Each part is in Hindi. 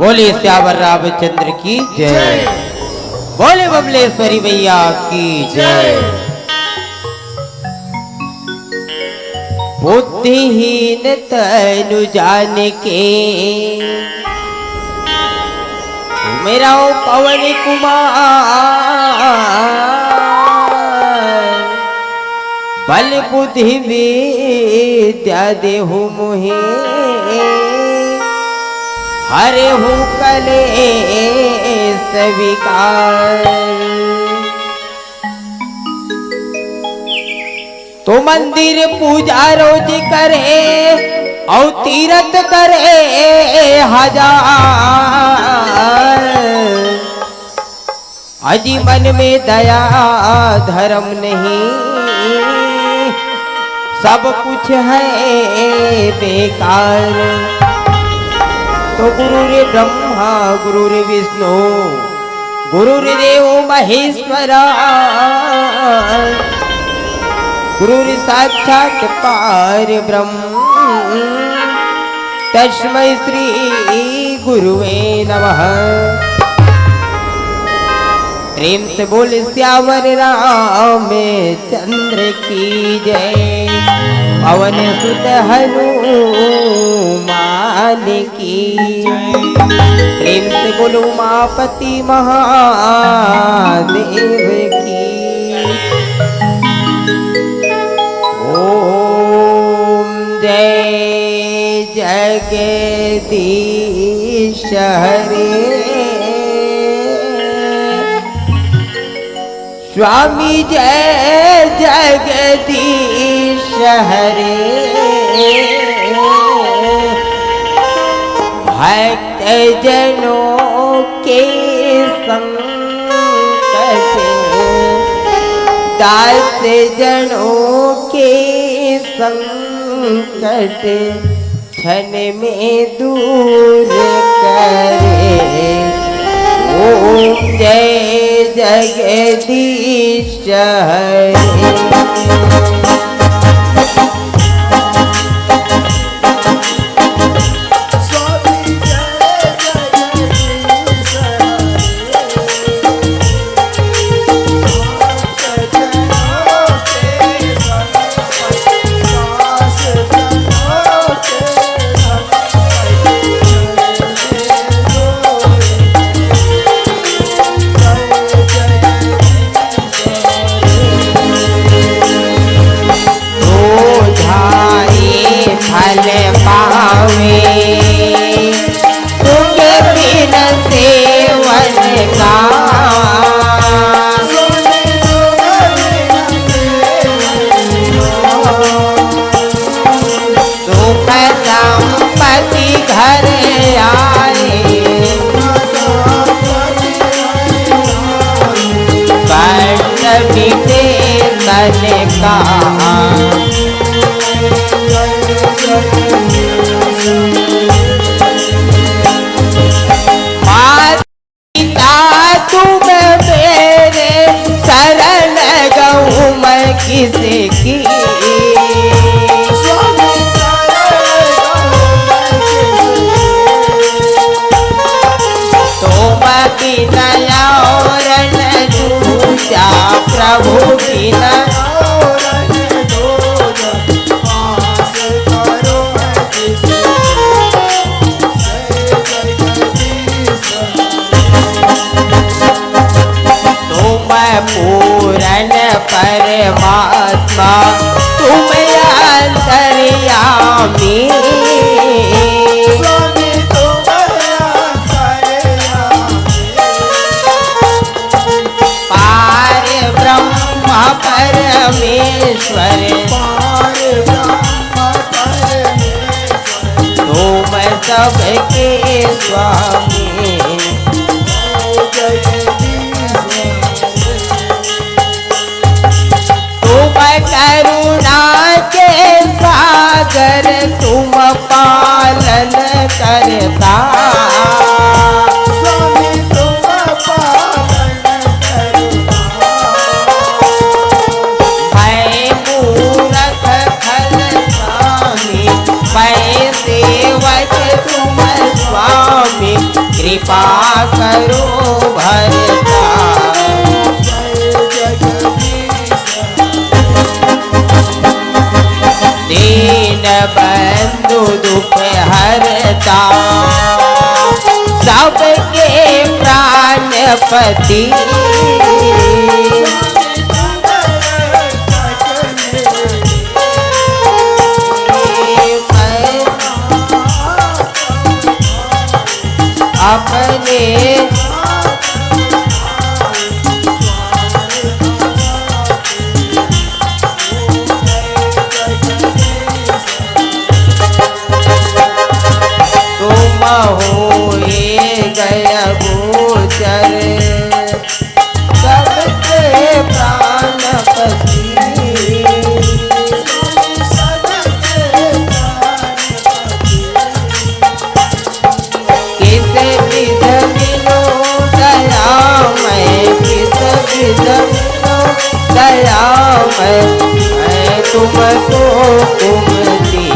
बोले श्यावर रामचंद्र की जय। बोले बबलेश्वरी मैया की जय। बुद्धिहीन तनु जान के मेरा पवन कुमार बल बुद्धि विद्या देहु मोहे हरे हूँ कले स्वीकार। तो मंदिर पूजा रोज करे और तीरथ करे हजार। अजी मन में दया धर्म नहीं सब कुछ है बेकार। तो गुरुरे ब्रह्मा गुरुरे विष्णु गुरुर्देव महेश्वरा गुरुर् साक्षात् पार ब्रह्म तस्मै श्री गुरुवे नमः। प्रेम से बोल श्यावर रामचंद्र की जय। पवन सुत हनुमान की प्रेम से बोलो उमापति महादेव की। ओम जय जगदीश हरे स्वामी जय जगदीश हरे। भक्त जनों के संकट दास जनों के संकट क्षण में दूर करे। ओम जय जगदीश हरे। किसे की तो बिना और न दूजा प्रभु बिना पूरन परमात्मा तुम अंतर्यामी। पार ब्रह्म परमेश्वर तुम सबके स्वामी। करुणा के सागर तुम पालन करता। स्वामी तुम पालन करता। मैं मूरख खल स्वामी मैं सेवक तुम स्वामी। कृपा करो भरता। दीन बंधु दुख हरता, सबके प्राणपति। अपने तुम होए गया गोचर, सबके प्राणपति। किस विध मिलो दयामय, किस विध मिलो दयामय, मैं तुमको कुमति।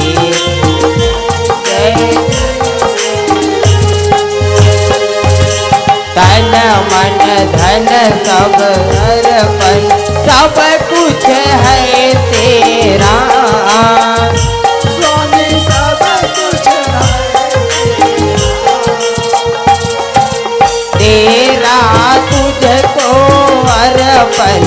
तन मन धन सब अर्पण, सब कुछ है तेरा। स्वामी सब कुछ है तेरा, तुझको अर्पण।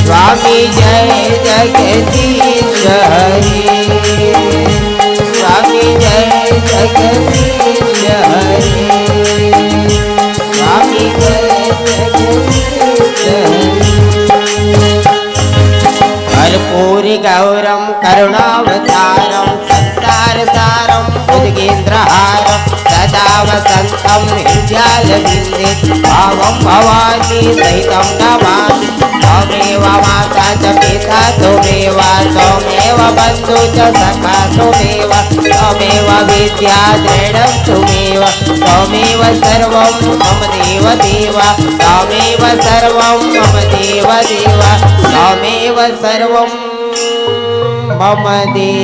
स्वामी जय जगदीश हरि, स्वामी जय जगदीश हरि, स्वामी जय जगदीश हरि। कर्पूरी गौरम करुणावतारम, संसार सारम भुजगेन्द्रहारम, सदा वसंतम हृदयालविन्दे, भावं भवानी सहितं नमामि। त्वमेव माता च पिता त्वमेव, त्वमेव बन्धु च सखा त्वमेव, त्वमेव विद्या दृढं त्वमेव, त्वमेव सर्वं मम देव देव, त्वमेव सर्वं मम देव देव, त्वमेव सर्वं मम देव।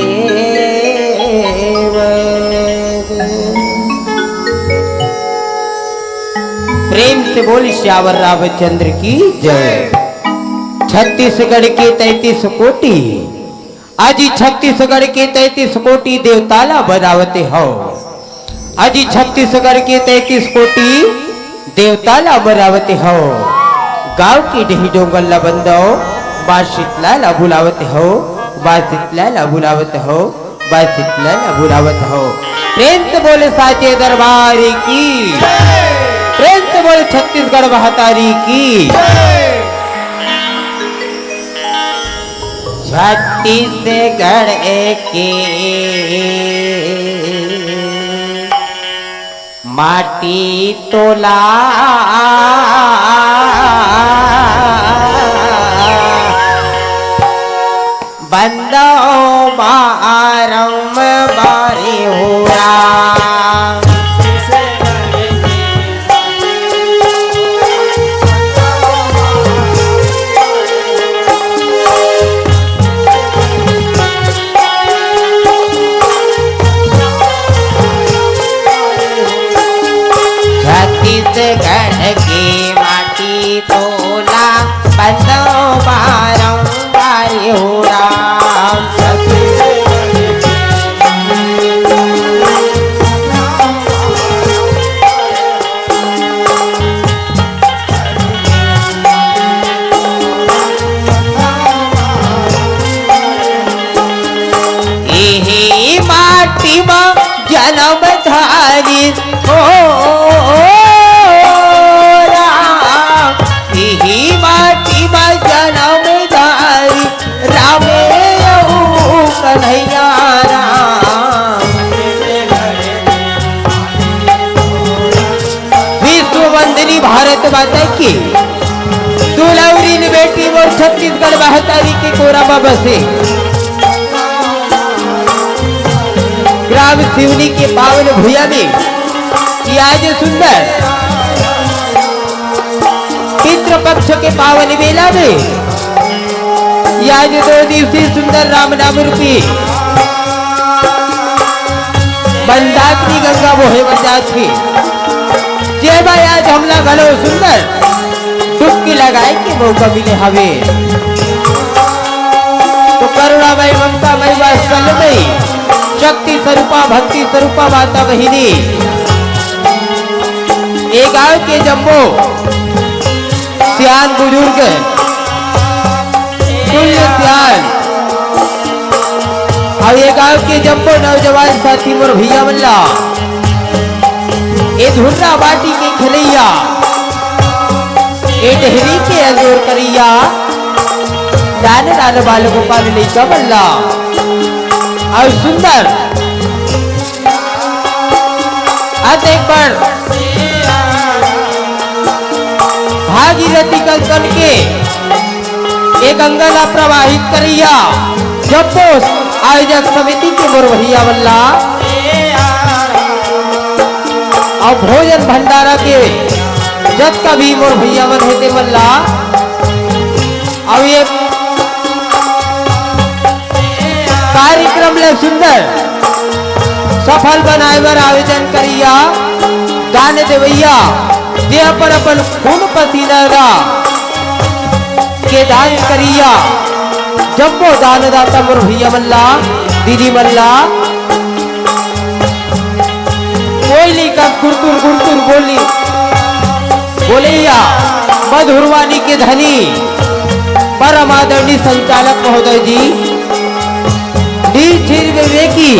प्रेम से बोल श्यावर रामचंद्र की जय। छत्तीसगढ़ के 33 कोटि, आज छत्तीसगढ़ के 33 कोटि देवताला बनावते हो। आज छत्तीसगढ़ के 33 कोटि देवताला बनावते हो। गांव की डही डोंगल्ला बंदो बा शीतला बुलावते हो, बा शीतला बुलावते हो, बा शीतला बुलावते हो। प्रेम से बोले साचे दरबार की, प्रेम से बोले छत्तीसगढ़ महतारी की। छत्तीसगढ़ के माटी तोला, बंदो बारम बारे हो राम। छत्तीसगढ़ की माटी तोला, बंदो बारंबार हो राम। यही माटी में जन्म धारी हो माटी में जन्म धारी, रामे कन्हैया राम। विश्व वंदनी भारत माता की दुलौरी बेटी वो छत्तीसगढ़ महतारी के कोराबा बसे ग्राम सिवनी के पावन भूया में आज सुंदर चैत्र पक्ष के पावन बेला में आज 2 दिवसीय सुंदर राम नाम रूपी मंदाकिनी गंगा बोहे बजा थी जे भाई आज हमला घलो सुंदर डुबकी लगाए के मौका मिले हवे तो करुणामय ममतामय वात्सल्यमय शक्ति स्वरूपा भक्ति स्वरूपा माता बहिनी एक गांव के जम्बो सियान बुजुर्ग तुल्य सियान और ये गांव के जम्बो नौजवान साथी मोर भैया मल्ला ये धुर्रा बाटी के खिलैया ये डहरी के अंजोर करिया दान दान बाल गोपाल लैका मल्ला और सुंदर आज एक बार भागीरथी कल के एक अंगना प्रवाहित करिया जब आयोजक समिति के मोर भैया मल्ला और भोजन भंडारा के जब कभी मोर भैया मन होते मल्ला और ये कार्यक्रम ले सुंदर सफल बनाए बर आयोजन करिया दान देवैया जे अपन अपन खून पसीना के दान करिया जम्बो दान दाता मोर भैया मल्ला दीदी मल्ला कोयली का गुरतुर गुरतुर बोली बोलिया मधुरवाणी के धनी परम आदरणीय संचालक महोदय जी नीर विवेकी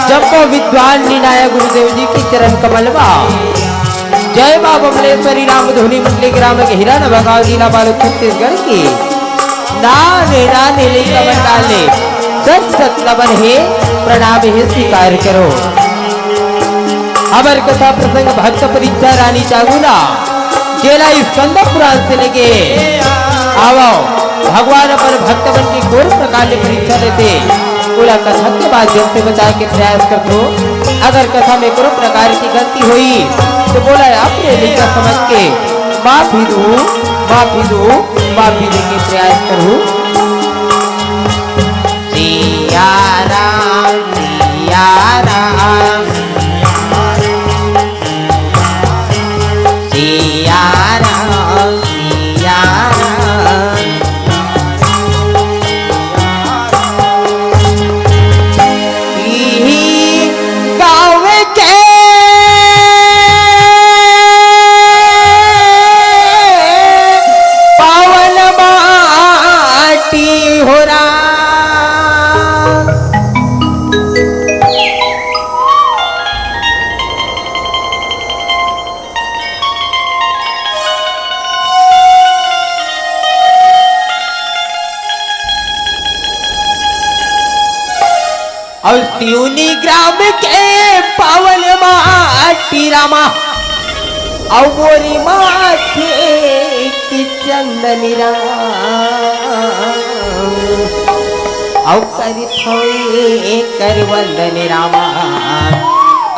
जम्बो विद्वान निनाय गुरुदेव जी की चरण कमलवा जय मां बमलेश्वरी राम धुनी मंडली ग्राम के हिरण भगाव जिला बालू छत्तीसगढ़ की नाने नाने ले कमल डाले सत लवन है प्रणाम है स्वीकार करो अमर कथा प्रसंग भक्त परीक्षा रानी चागुना जेला स्कंद पुराण से लेके आओ भगवान अपन भक्त बन के कोई प्रकार की परीक्षा लेते पूरा कथा के माध्यम से बचा के प्रयास कर दो अगर कथा में कोई प्रकार की गलती हुई तो बोला अपने लेकर समझ के माफी दो माफी देके प्रयास करूं सिया राम सिया राम सिया राम सिया राम गाँव के पावन माटी हो रहा और सिवनी ग्राम के पावन माटी रामा और गोरी माथे की चंदनी और करी थोई कर वंदन रामा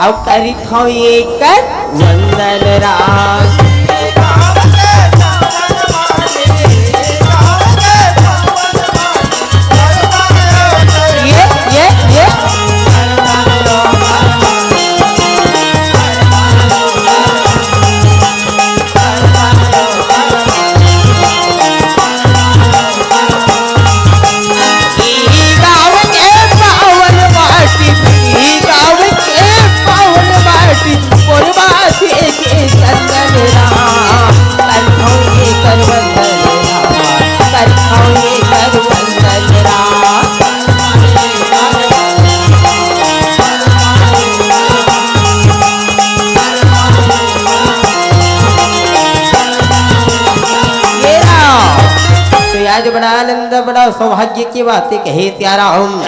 और करी थोई कर वंदन राम ये आज बड़ा आनंद बड़ा सौभाग्य की बात कहे त्यारा हम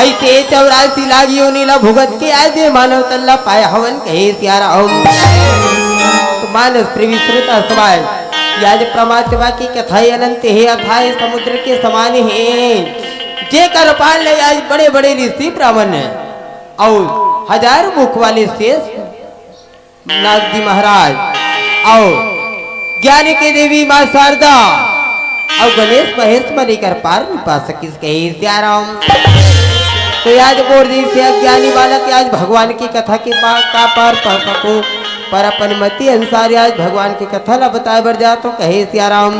ऐसे 84 लागियों नीला भुगत के आज मानव तल्ला पाया हवन कहे त्यारा हम तो मानस त्रिविश्रिता समाज आज परमात्मा की कथाएं अनंत है अथाय समुद्र के समान है जे कर पाल ले आज बड़े बड़े ऋषि ब्राह्मण और 1000 मुख वाले शेष नागदी महाराज और ज्ञान की देवी माँ शारदा और गणेश महेश में लेकर पार नहीं पा सकी कहे सियाराम। तो आज बोल दी से अज्ञानी बालक आज भगवान की कथा के का पार पा सको पर अपन मति अनुसार आज भगवान की कथा ला बताए बढ़ जा तो कहे सियाराम।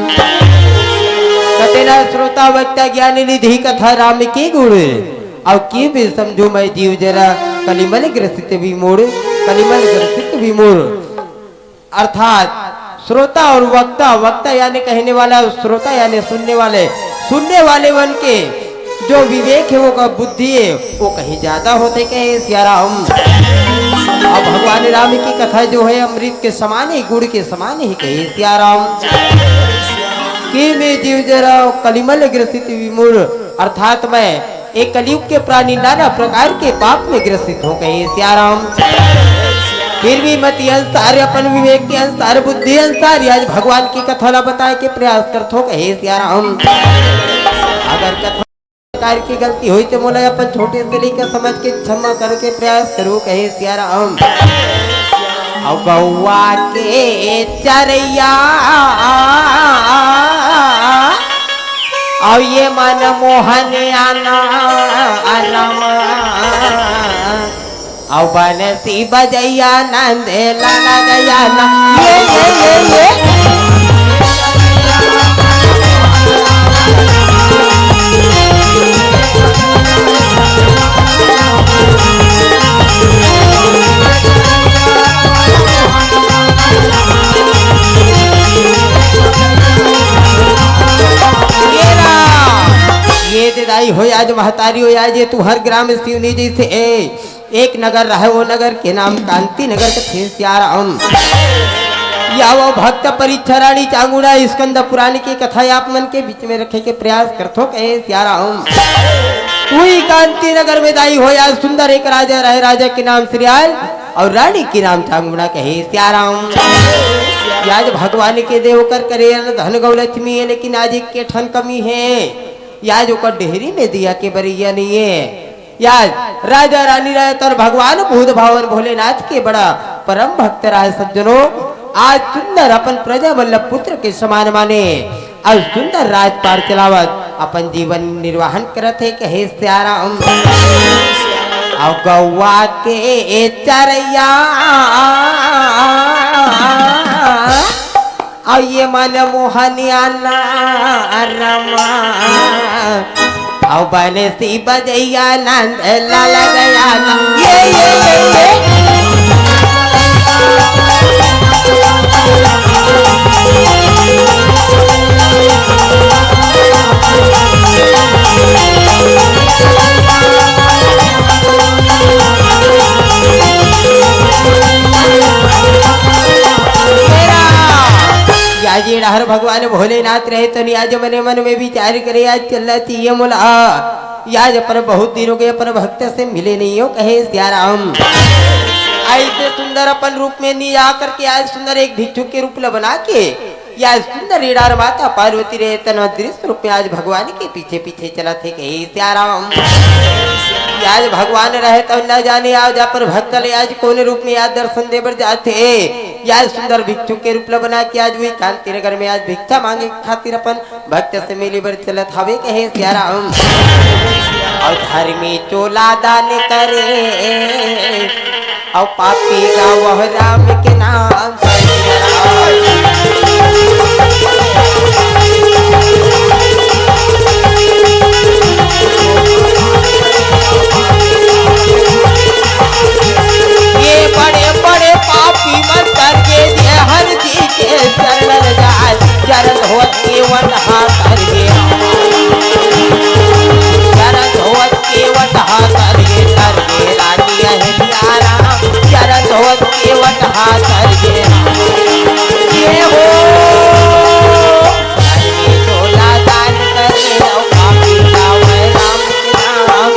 कतेना श्रोता वक्ता ज्ञानी निधि कथा राम की गुण और की भी समझो मैं जीव जरा कलिमल ग्रसित विमूढ़ कलिमल ग्रसित विमूढ़। अर्थात श्रोता और वक्ता, वक्ता यानी कहने वाला, श्रोता यानी सुनने वाले वन के जो विवेक है वो का बुद्धि है वो कहीं ज्यादा होते कहे सियाराम। अब भगवान राम की कथा जो है अमृत के समान ही, गुड़ के समान ही कहे सियाराम। कि में जीव जरा कलिमल ग्रसित विमूढ़ अर्थात मैं एक कलयुग के प्राणी नाना प्रकार के पाप में ग्रसित हो गए सियाराम। फिर भी मति अनुसार अपन विवेक के अनुसार बुद्धि अनुसार आज भगवान की कथा ला बताए के प्रयास करते हो कहे सियाराम। अगर कथा प्रकार की गलती हुई तो मोला अपन छोटे से लेकर समझ के क्षमा करके प्रयास करो कहे सियाराम। और गौवा के चरैया और ये मन मोहन आना आलम और बनसी बजैया नंद लाला गया ना ये दाई हो आज महतारी हो आज तू हर ग्राम शिवनी जी से एक नगर रहे वो नगर के नाम कांति नगर के थे सियाराम। या वो भक्त परीक्षा रानी चांगुड़ा स्कंद पुराण की कथा आप मन के बीच में रखे के प्रयास करथो कहे सियाराम। वही कांति नगर में दाई हो आज सुंदर एक राजा रहे, राजा के नाम श्रीयाल और रानी के नाम चांगुड़ा कहे सियाराम। आज भगवान के देव कर करे धन गौलक्ष्मी है लेकिन आज एक के ठन कमी है याज ओकर डेहरी में दिया के बरिया नहीं है। याज राजा रानी रहे और भगवान भूत भावन भोलेनाथ के बड़ा परम भक्त रहे सज्जनों। आज सुंदर अपन प्रजा वल्लभ पुत्र के समान माने और सुंदर राजपाट चलावत अपन जीवन निर्वाहन करते कहे सियाराम। और गौवा के चरैया और ये मन मोहनिया रमा और बनसी बजैया नंद लाला गया ना ये आज हर भगवान भोलेनाथ रहे तो आज मने मन में विचार करे आज चलती ये मुला याज पर बहुत दिनों के अपन भक्त से मिले नहीं हो कहे सियाराम। ऐसे सुंदर अपन रूप में नहीं आकर के आज सुंदर एक भिक्षुक के रूप बना के या सुंदर रीडार माता पार्वती रहे तन दृश्य रूप में आज भगवान के पीछे पीछे चला थे कहे सियाराम। आज भगवान रहे तो न जाने आज पर भक्त ले आज कौन रूप में आज दर्शन देवर जाते याद सुंदर भिक्षुक के रूप बना के आज वही कांति नगर में आज भिक्षा मांगे खातिर अपन भक्त से मिली बर चलत हवे कहे सियाराम। और धर्मी चोला दान करे और पापी गाँव राम के नाम ये बड़े बड़े पापी मत करके हर जी के चरण जाए चरण होत के वटहा करके चरण होत के वटहा करके रानी है प्यारा चरण होत के वटहा करके ये हो चोला दान करे और पापी गाँव राम के नाम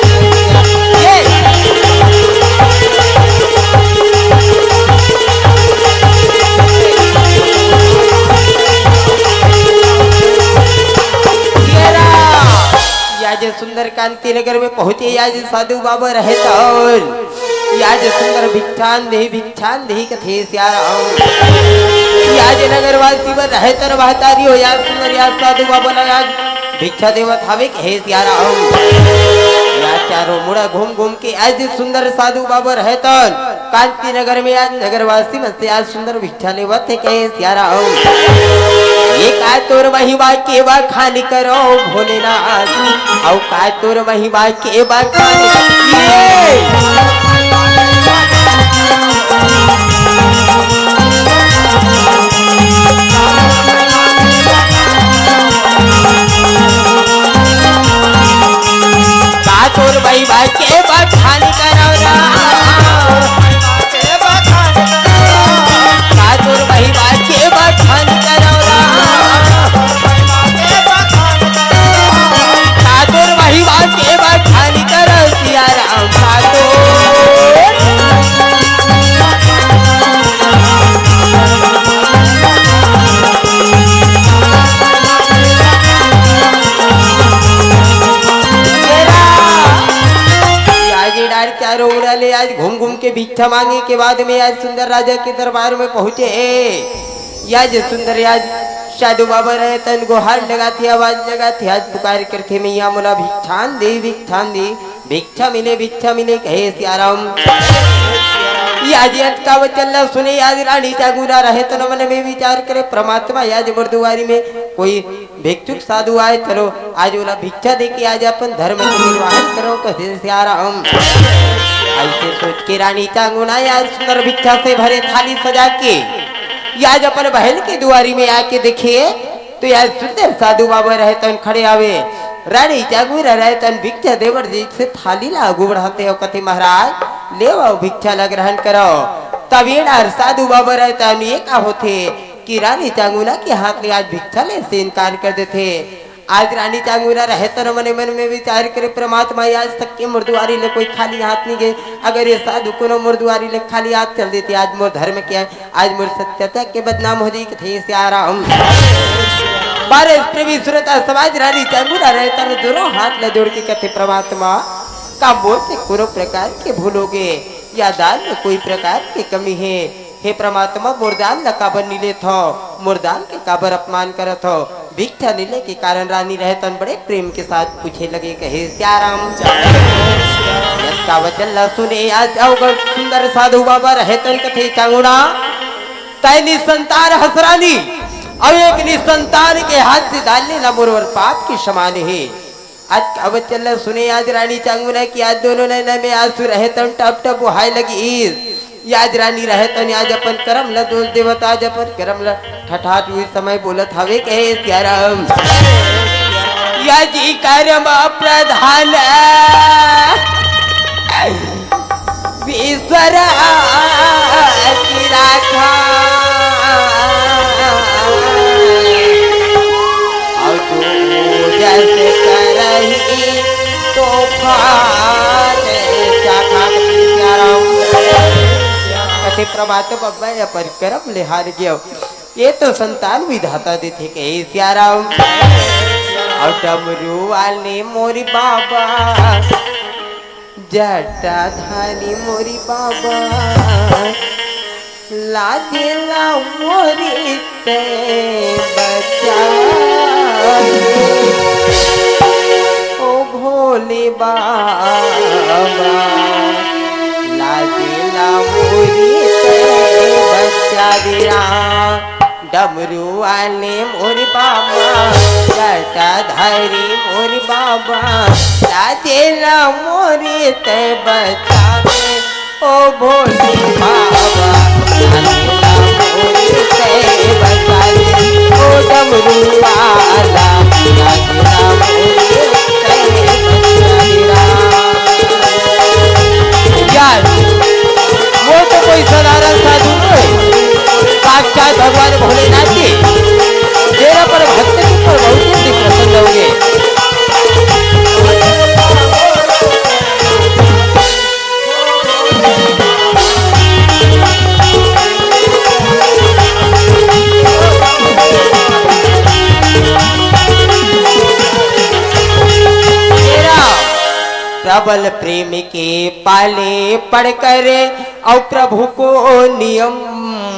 आज सुंदर कांति नगर में पहुंचे आज साधु बाबा रहे तो याज सुंदर भिक्षान दे कथे सियाराम याज नगरवासी वर रहे तर महतारी हो याज सुंदर याज साधु बाबा लगा भिक्षा देवत हवे कहे सियाराम या चारों मुड़ा घूम घूम के आज सुंदर साधु बाबा रहे तन कांति नगर में आज नगरवासी में से आज सुंदर भिक्षा लेवत है कहे सियाराम ये का तोर महिमा के बा खानी करो भोलेनाथ औ का तोर महिमा के बा खानी तोर भाई भाई के बखान करौरा का तोर भाई भाई के बखान करौरा का तोर भाई भाई के बखान करो सियाराम का चारों उड़ाले आज घूम घूम के भिक्षा मांगे के बाद में आज सुंदर राजा के दरबार में पहुंचे याज सुंदर आज साधु बाबा रहे तन को हाथ लगाती आवाज लगाती आज पुकार करके मैया मोला भिक्षान दे भिक्षा मिले कहे सियाराम याज का वचन सुने याज रानी जागुरा रहे तो मन में विचार करे परमात्मा याज मर्दुवारी में कोई भिक्षुक साधु आए चलो आज वाला भिक्षा दे के आज अपन धर्म के निर्वाहन करो कहे सियाराम ऐसे सोच के रानी चांगुना याज सुंदर भिक्षा से भरे थाली सजा के याज अपन बहन के दुआरी में आके देखे तो याज सुंदर साधु बाबा रहे तन खड़े आवे रानी चांगुरा रहे तन भिक्षा देवर जी से थाली लागू बढ़ाते हो कथे महाराज ले आओ भिक्षा लग ग्रहण करो तभी साधु बाबा रहे तन ये का होते कि रानी चांगुना के हाथ में आज भिक्षा ले से इनकार कर देते आज रानी चांगुरा रहे तो मन में विचार करे परमात्मा आज तक के मुर्दुआरी ले कोई खाली हाथ नहीं गए अगर ये साधु को मुर्दुआरी ले खाली हाथ चल देते आज मोर धर्म क्या आज मोर सत्यता के बदनाम हो जाए थे सियाराम बारह सुरता समाज रानी चांगुरा रहे तो दोनों हाथ ल जोड़ के कथे परमात्मा का मोर से कोनो प्रकार के भूलोगे या दान में कोई प्रकार की कमी है हे परमात्मा मुर्दान न काबर नीले थो मुर्दान के काबर अपमान करत हो भिक्षा नीले के कारण रानी रहे तन बड़े प्रेम के साथ पूछे लगे कहे सियाराम का वचन सुने आज अवगढ़ सुंदर साधु बाबा रहे तन कथे चांगुना तय निसंतान हसरानी अब एक निसंतान के हाथ से डालने न मुरवर पाप की समान है आज का वचन सुने आज रानी चांगुना की आज दोनों नैना में आंसू रहे तन टप टप बहाय लगी याद रानी रहे तन आज अपन करम ल दोष देवता आज अपन करम ल ठठाट हुई समय बोलत हवे कहे सियाराम याजी कर्म प्रधान ईश्वर की राखा और तू जैसे करही तो कथे प्रभात बब्बा या परिक्रम ले हार गयो ये तो संतान विधाता देते कहे सियाराम और डमरू वाले मोरी बाबा जटाधारी मोरी बाबा लादिला मोरी ते बच्चा ओ भोले बाबा लादिला मोरी ते बच्चा दिरा डमरू वाले मोरी बाबा जटाधारी मोरी बाबा लादिला मोरी ते बच्चा दे ओ भोले बाबा लादिला मोरी ते बच्चा दे ओ डमरू वाला लादिला मोरी ते बच्चा दिरा यार वो तो कोई साधारण साधु नहीं साक्षात भगवान भोलेनाथ जी तेरा पर भक्त के ऊपर बहुत ही प्रसन्न होंगे प्रबल प्रेम के पाले पड़कर और प्रभु को नियम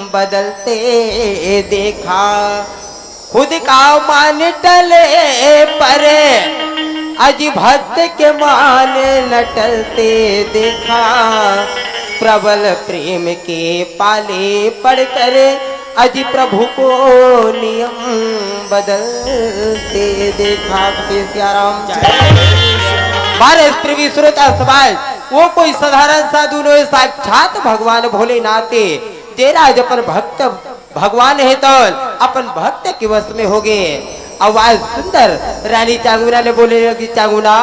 बदलते देखा। खुद का मान टले पर अज भक्त के मान न टलते देखा। प्रबल प्रेम के पाले पड़कर अज प्रभु को नियम बदलते देखा। सियाराम। भारत प्रेमी श्रोता समाज, वो कोई साधारण साधु नहीं, साक्षात भगवान भोलेनाथ जेराज अपन भक्त भगवान है तो अपन भक्त के वश में हो गए। आवाज सुंदर रानी चांगुना ने बोले कि चांगुना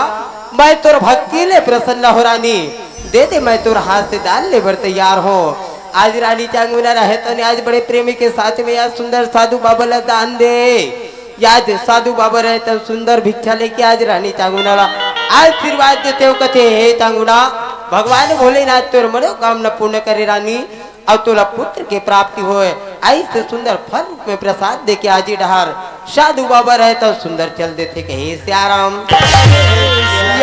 मैं तोर भक्ति ले प्रसन्न हो रानी, दे दे मैं तोर हाथ से डाल ले बर तैयार हो। आज रानी चांगुना रहे तो आज बड़े प्रेमी के साथ में आज सुंदर साधु बाबा ला दान दे। आज साधु बाबा रहे तो सुंदर भिक्षा लेके आज रानी चांगुना आशीर्वाद देते हो। कथे हे चांगुना भगवान भोलेनाथ तोर मनोकामना पूर्ण करे रानी, और तोला पुत्र के प्राप्ति होए। ऐसे सुंदर फल में प्रसाद दे के आज डहार साधु बाबा रहे तो सुंदर चल देते कहे सियाराम।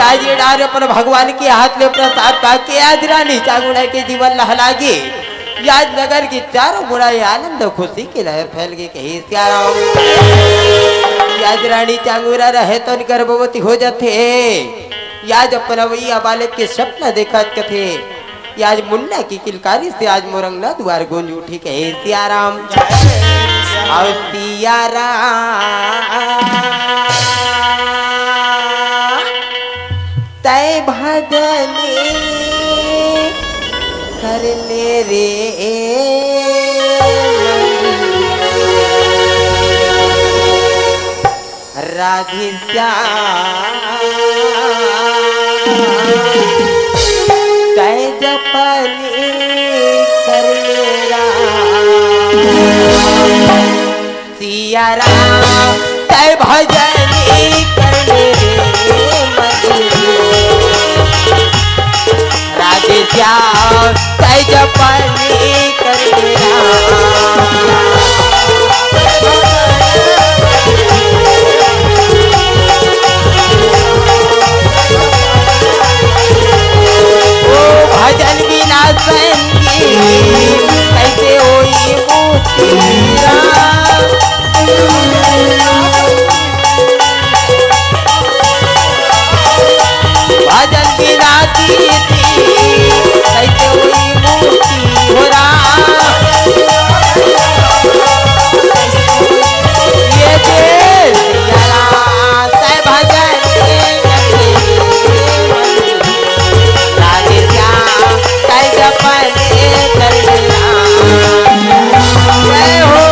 आज डहार अपन भगवान के हाथ में प्रसाद पाके आज रानी चांगुना के जीवन लहलागे। आज नगर की चारों मुड़ा आनंद खुशी की लहर फैल गई कहे सियाराम। आज रानी चांगुना रहे तो गर्भवती हो जाते। आज अपन वैया बालक के सपना देखा कथे। आज मुन्ना की किलकारी से आज मोरंगना द्वार गूंज उठी कहे सियाराम। और तय भजने करने रे राधे तय जपनी करने सिया राम तय भजनी करने राधे श्याम तय जपनी करने भजन बिना संगीत कैसे होई मोतीरा। भजन बिना दीदी कैसे होई मोती होरा। ये देश तय भजन जपने करना जय हो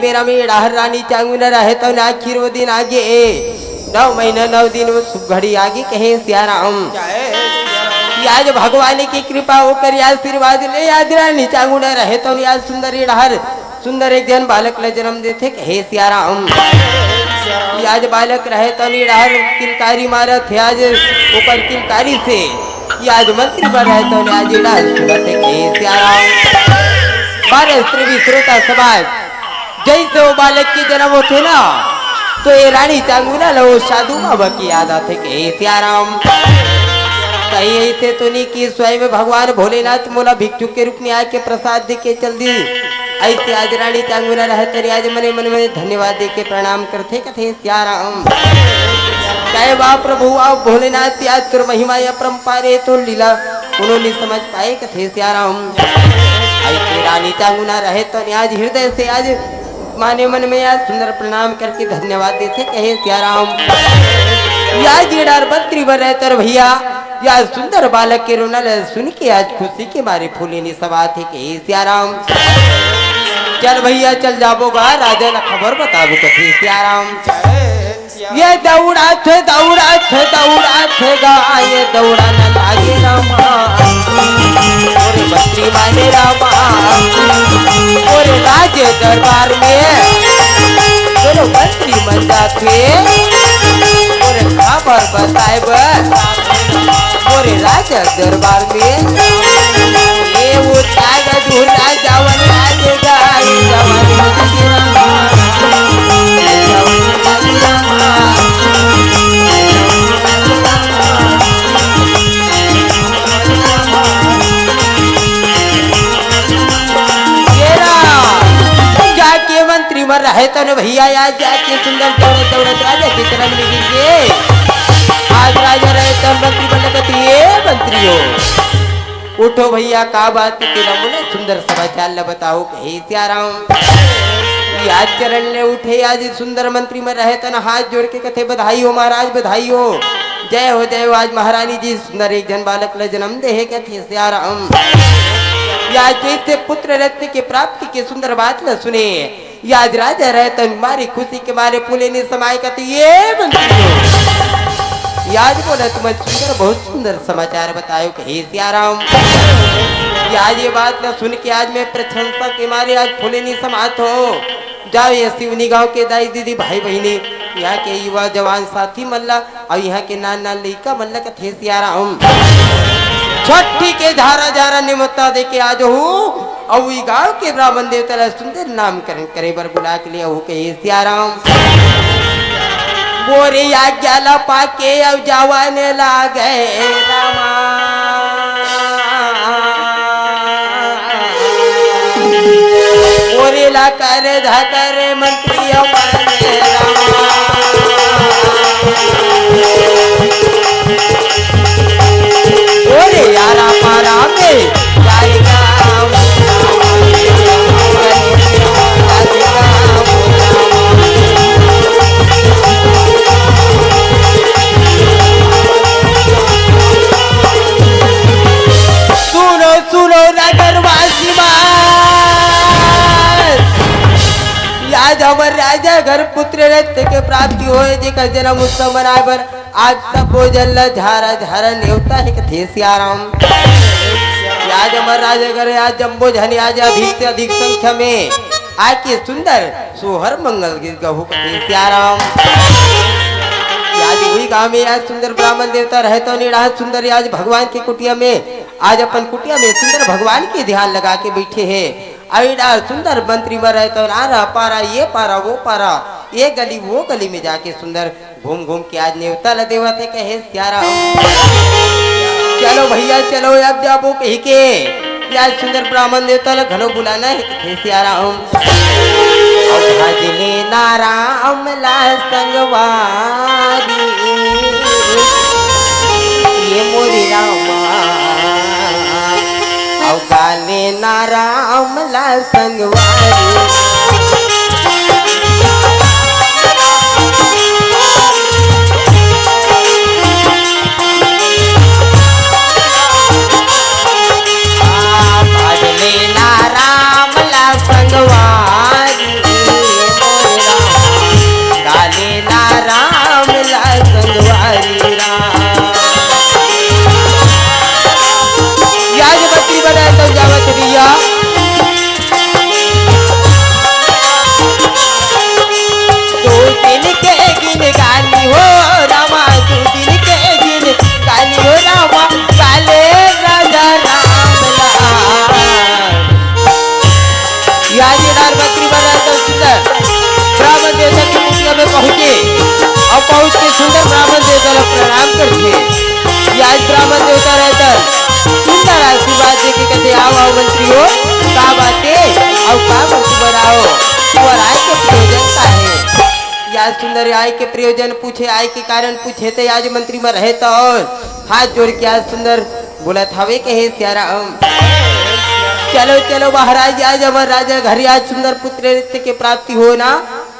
बेरा में डाहर रानी चांगुन रहे तो आखिर वो दिन आगे 9 महीना 9 दिन वो शुभ घड़ी आगे कहे सियाराम। आज भगवान की कृपा होकर आशीर्वाद ले आज रानी चांगुन रहे तो आज सुंदर डाहर सुंदर एक जन बालक ले जन्म देते कहे सियाराम। आज बालक रहे तो डाहर किलकारी मारत है आज ऊपर किलकारी से आज मंत्री बन रहे तो आज डाल सुनत कहे सियाराम। बारह स्त्री श्रोता समाज जैसे वो बालक के जन्म होते ना तो ये रानी चांगुना लो साधु बाबा की याद आते के सियाराम। कहीं ऐसे तो नहीं कि स्वयं भगवान भोलेनाथ मोला भिक्षुक के रूप में आके प्रसाद दे के चल दी। ऐसे आज रानी चांगुना रहते आज मने मन में धन्यवाद दे के प्रणाम करते कथे सियाराम। कहे बा प्रभु आप भोलेनाथ आज कर महिमा अपरंपारे तो लीला उन्होंने समझ पाए कथे सियाराम। ऐसे रानी चांगुना रहे तो आज हृदय से आज माने मन में आज सुंदर प्रणाम करके धन्यवाद देते कहे सियाराम। आज डार मंत्री बन रहे तर भैया या सुंदर बालक के रोना सुन के आज खुशी के मारे फूले ने सवा थे कहे सियाराम। चल भैया चल जाबोगा राजा ने खबर बताबो कथे सियाराम। ये दौड़ा थे गाय दौड़ा न लागे रामा और मंत्री माने रामा और राजे दरबार में दोनों मंत्री बन जाते और खबर बताए और राजा दरबार में ये वो तागा झूला जावन लागे गाय जवान लागे रामा मंत्री मर रहे तो न भैया आज जाके सुंदर दौड़त दौड़त राजा के चरण में गिर गए। आज राजा रहे तो मंत्री बन ये मंत्रियों उठो भैया का बात के नमूने सुंदर समाचार ल बताओ कहे सियाराम। आज चरण ले उठे आज सुंदर मंत्री में रहे तो न हाथ जोड़ के कथे बधाई हो महाराज बधाई हो जय हो आज महारानी जी सुंदर एक जन बालक ल जन्म दे कथे सियाराम। या जैसे पुत्र रत्न की प्राप्ति की सुंदर बात न सुने याद राजा रहे तो मारी खुशी के मारे पुले ने समाय कहते ये याद बोला तुम सुंदर बहुत सुंदर समाचार बतायो कहे सियाराम। आज ये बात न सुन के आज मैं प्रशंसा के मारे आज फूले नहीं समात हो जाओ ये सिवनी गांव के दाई दीदी भाई बहनी यहाँ के युवा जवान साथी मल्ला और यहाँ के नान नान लड़का मल्ला कथे सियाराम। छठी के धारा धारा निमत्ता दे के आज हूँ और गांव के ब्राह्मण देवता सुंदर नामकरण करे बर बुला के लिए हो कहे सियाराम। बोरे आज्ञा ला पाके अब जवाने ला गए रामा बोरे ला कर धकर मंत्री रामा ओरे यारा पारा में जाएगा सुनो सुनो नगरवासी आज हमारे राजा घर पुत्र रत्न के प्राप्ति होए जेकर जन्म उत्सव मनाए बर आज सब भोजन झारा झारा नेवता है कथे सियाराम। आज हमारे राजा घर आज जम्बो झनी आज अधिक से अधिक संख्या में आके सुंदर सोहर मंगल गीत गहू कथे सियाराम। आज वही गांव में आज सुंदर ब्राह्मण देवता रहे तो निराह सुंदर आज भगवान की कुटिया में आज अपन कुटिया में सुंदर भगवान के ध्यान लगा के बैठे हैं। अविडा सुंदर मंत्री में रहे तो नारा पारा ये पारा वो पारा ये गली वो गली में जाके सुंदर घूम घूम के आज नेवता ल देवा थे कहे सियाराम। चलो भैया चलो अब जाबो कही के आज सुंदर ब्राह्मण देवता ल घनो बुलाना है कहे सियाराम। भजले नाराम ला संगवारी ये मोरी रामा गाले नाराम ला संगवारी भजले नाराम ला संगवारी आज सुंदर आय के प्रयोजन पूछे, आय के कारण पूछे थे, आज मंत्री में रहे तो और हाथ जोड़ के आज सुंदर बोला थावे के हे सियाराम। चलो चलो महाराज, आज अमर राजा घर आज सुंदर पुत्र नित्य के प्राप्ति हो ना,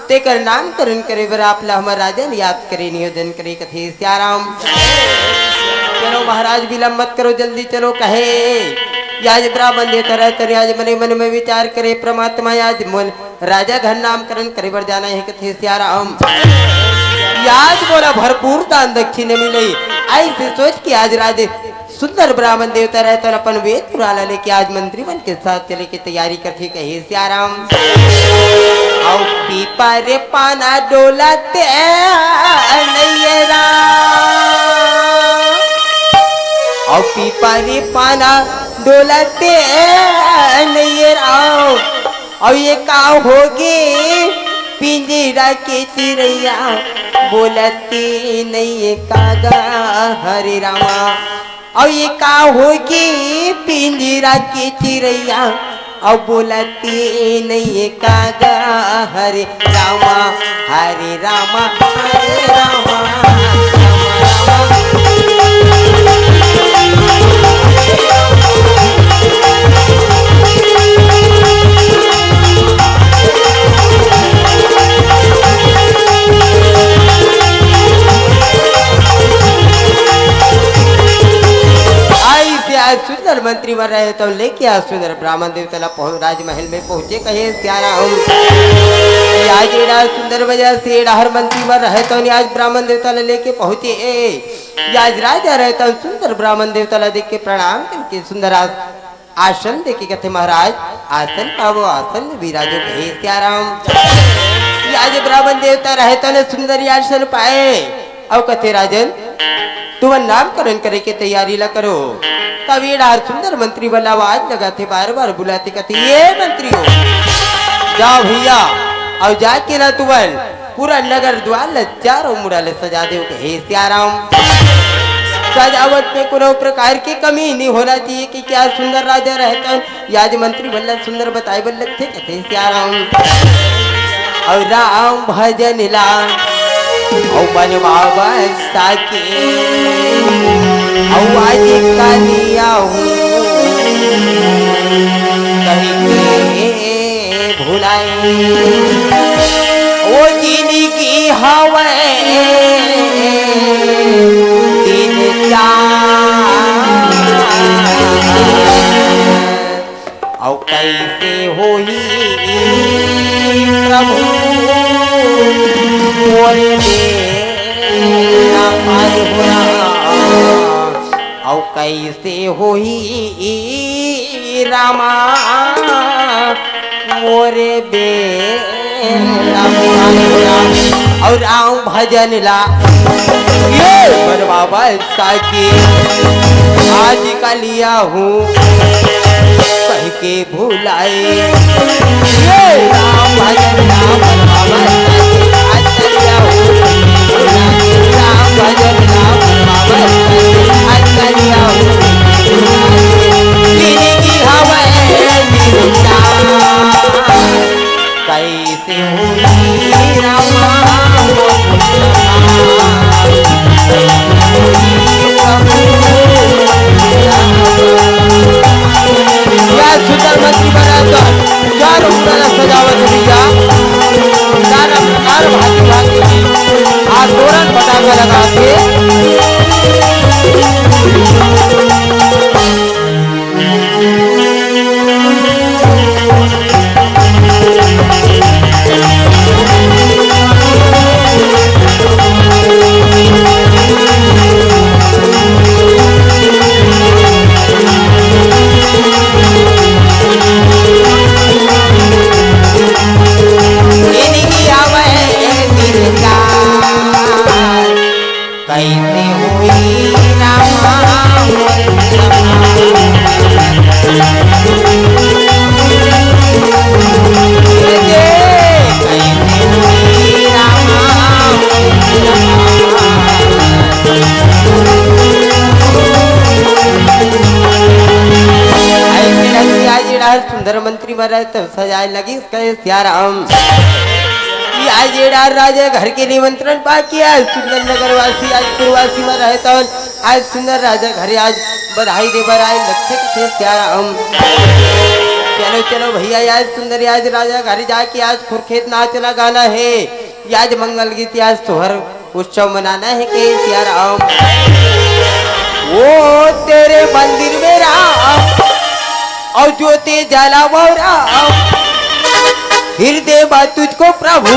तेकर नामकरण करे बर आपला हमार राजा ने याद करे, नियोजन करे कथे सियाराम। चलो महाराज विलंब मत करो, जल्दी चलो कहे। आज ब्राह्मण देता रहते आज मने मन में विचार करे, परमात्मा आज मन राजा घर नामकरण करे बर जाना है कथे सियाराम। आज बोला भरपूर दान दक्षिण मिले, ऐसे सोच के आज राजे सुंदर ब्राह्मण देवता रहता अपन वेद पुराना लेके आज मंत्री बन के साथ चले की तैयारी करते कहे सियाराम। आओ पीपा रे पाना डोलाते नैयरा, आओ पीपा रे पाना डोलाते नैयरा, और ये का होगे पिंजरा के चिड़ैया बोलते नहीं कागा हरे रामा। और ये का होगी पिंजरा के चिड़ैया अब बोलती नहीं कागा हरे रामा, हरे रामा, हरे रामा, सुंदर मंत्री मर रहे तो लेके आज सुंदर ब्राह्मण देवता राजमहल में पहुंचे कहे सियाराम। आज सुंदर वजह से हर मंत्री मर रहे तो आज ब्राह्मण देवता लेके पहुंचे। आज राजा रहता सुंदर ब्राह्मण देवता देख के प्रणाम करके सुंदर आसन देखे कहते महाराज आसन पावो, आसन में विराजो कहे सियाराम। आज ब्राह्मण देवता रहता ने सुंदर आसन पाए, अब कहते राजन तुम नामकरण करे के तैयारी ला करो। तभी सुंदर मंत्री वाला आवाज लगाते बार बार बुलाते कहते ये मंत्री हो जाओ भैया, और जाके ना तुमन पूरा नगर द्वार चारों मुड़ा ले सजा दे कहे सियाराम। सजावट में कोनो प्रकार की कमी नहीं होना चाहिए कि क्या सुंदर राजा रहता याज मंत्री बल्ला सुंदर बताए बल्लभ थे कहते सियाराम। और राम भजन ला बनवा साके आज कालिया हूँ कहीं के भुलाए वो जिंदगी हवे दिन औ कैसे होई प्रभु मोरे ना पाए होना, औ कैसे होई रामा मोरे बे ना पाए होना। और राम भजन ला ये बनवा साकी आज का लिया हूँ कह के भुलाए, ये राम भजन ला बनवा साकी आज का लिया हूँ राम भजन ला बनवा साकी आज का लिया हूँ जिंदगी हवा कैसे हुई रामा सुंदर मंत्री बना तो चारों सजावट भैया नाना प्रकार भांति भांति तोरण पटाखा लगा के कैसे हुई रामा सुंदर मंत्री महाराज तब सजाए लगी कहे सियाराम। आज येड़ा राजा घर के निमंत्रण बाकी आज सुंदर नगर वासी आज पूर्वासी में रहता हूँ आज सुंदर राजा घरे आज बधाई दे बर आए लक्ष्य से प्यारा हम चलो चलो भैया आज सुंदर आज राजा घर जाके आज खुरखेत नाचना गाना है आज मंगल गीत आज सोहर उत्सव मनाना है के प्यारा हम वो तेरे मंदिर में राम और ज्योति जला वो राम हृदय बा तुझको प्रभु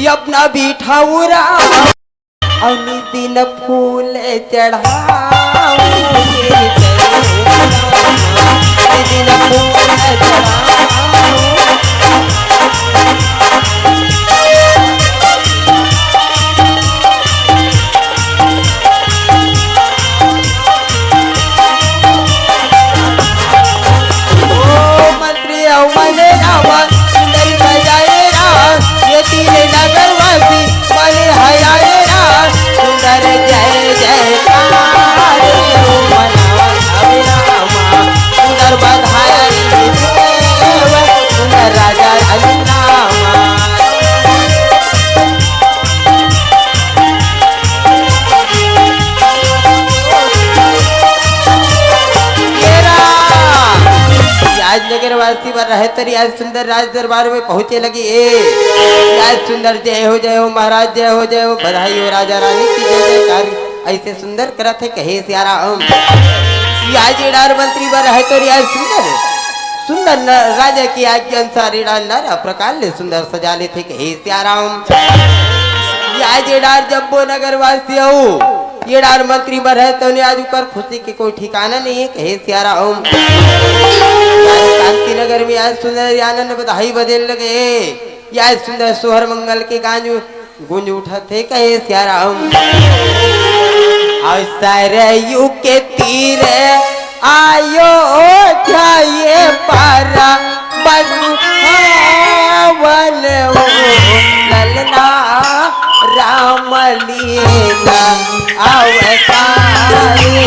ये अपना बीठा राम और नितिन फूल चढ़ाओ नितिन फूल चढ़ाओ मने रामा सुंदरी बजाए राम ये तीरे नगर वासी मने हयाए राम सुंदर जय जयकार सुंदर बधाई सुंदर राजा आज नगरवासी पर रहे तरी आज सुंदर राज दरबार में पहुंचे लगी आज सुंदर जय हो महाराज जय हो बधाई हो राजा रानी की जय जयकार ऐसे सुंदर करत है कहे सियारा आज इडार मंत्री पर रहे तरी आज सुंदर राजा की आज्ञा अनुसार इडार नर प्रकार ले सुंदर सजा ले थे कहे सियारा आज इडार जब्बो नगरवासी हो येडार मंत्री में रहे तो आज ऊपर खुशी के कोई ठिकाना नहीं है कहे सियारा शांति नगर में आज सुंदर आनंद बधाई बदल लगे आज सुंदर सोहर मंगल के गांज गूंज उठा थे कहे सियारा सरयू के तीर आयो जाए पारा बन ललना राम लीला अवतारी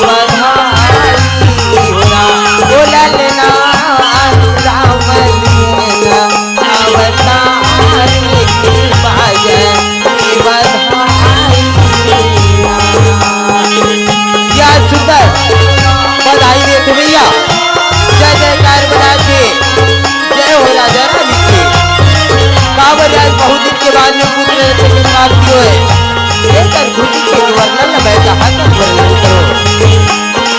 बोलना राम लीला अवतारी क्या सुंदर बधाई दे तू भैया जय जयकार बना के जय हो राजा रानी के काबर आज बहुत दिन के बाद में पुत्र की प्राप्ति हुए लेकर खुशी के वर्णन मैं कहा तक वर्णन करो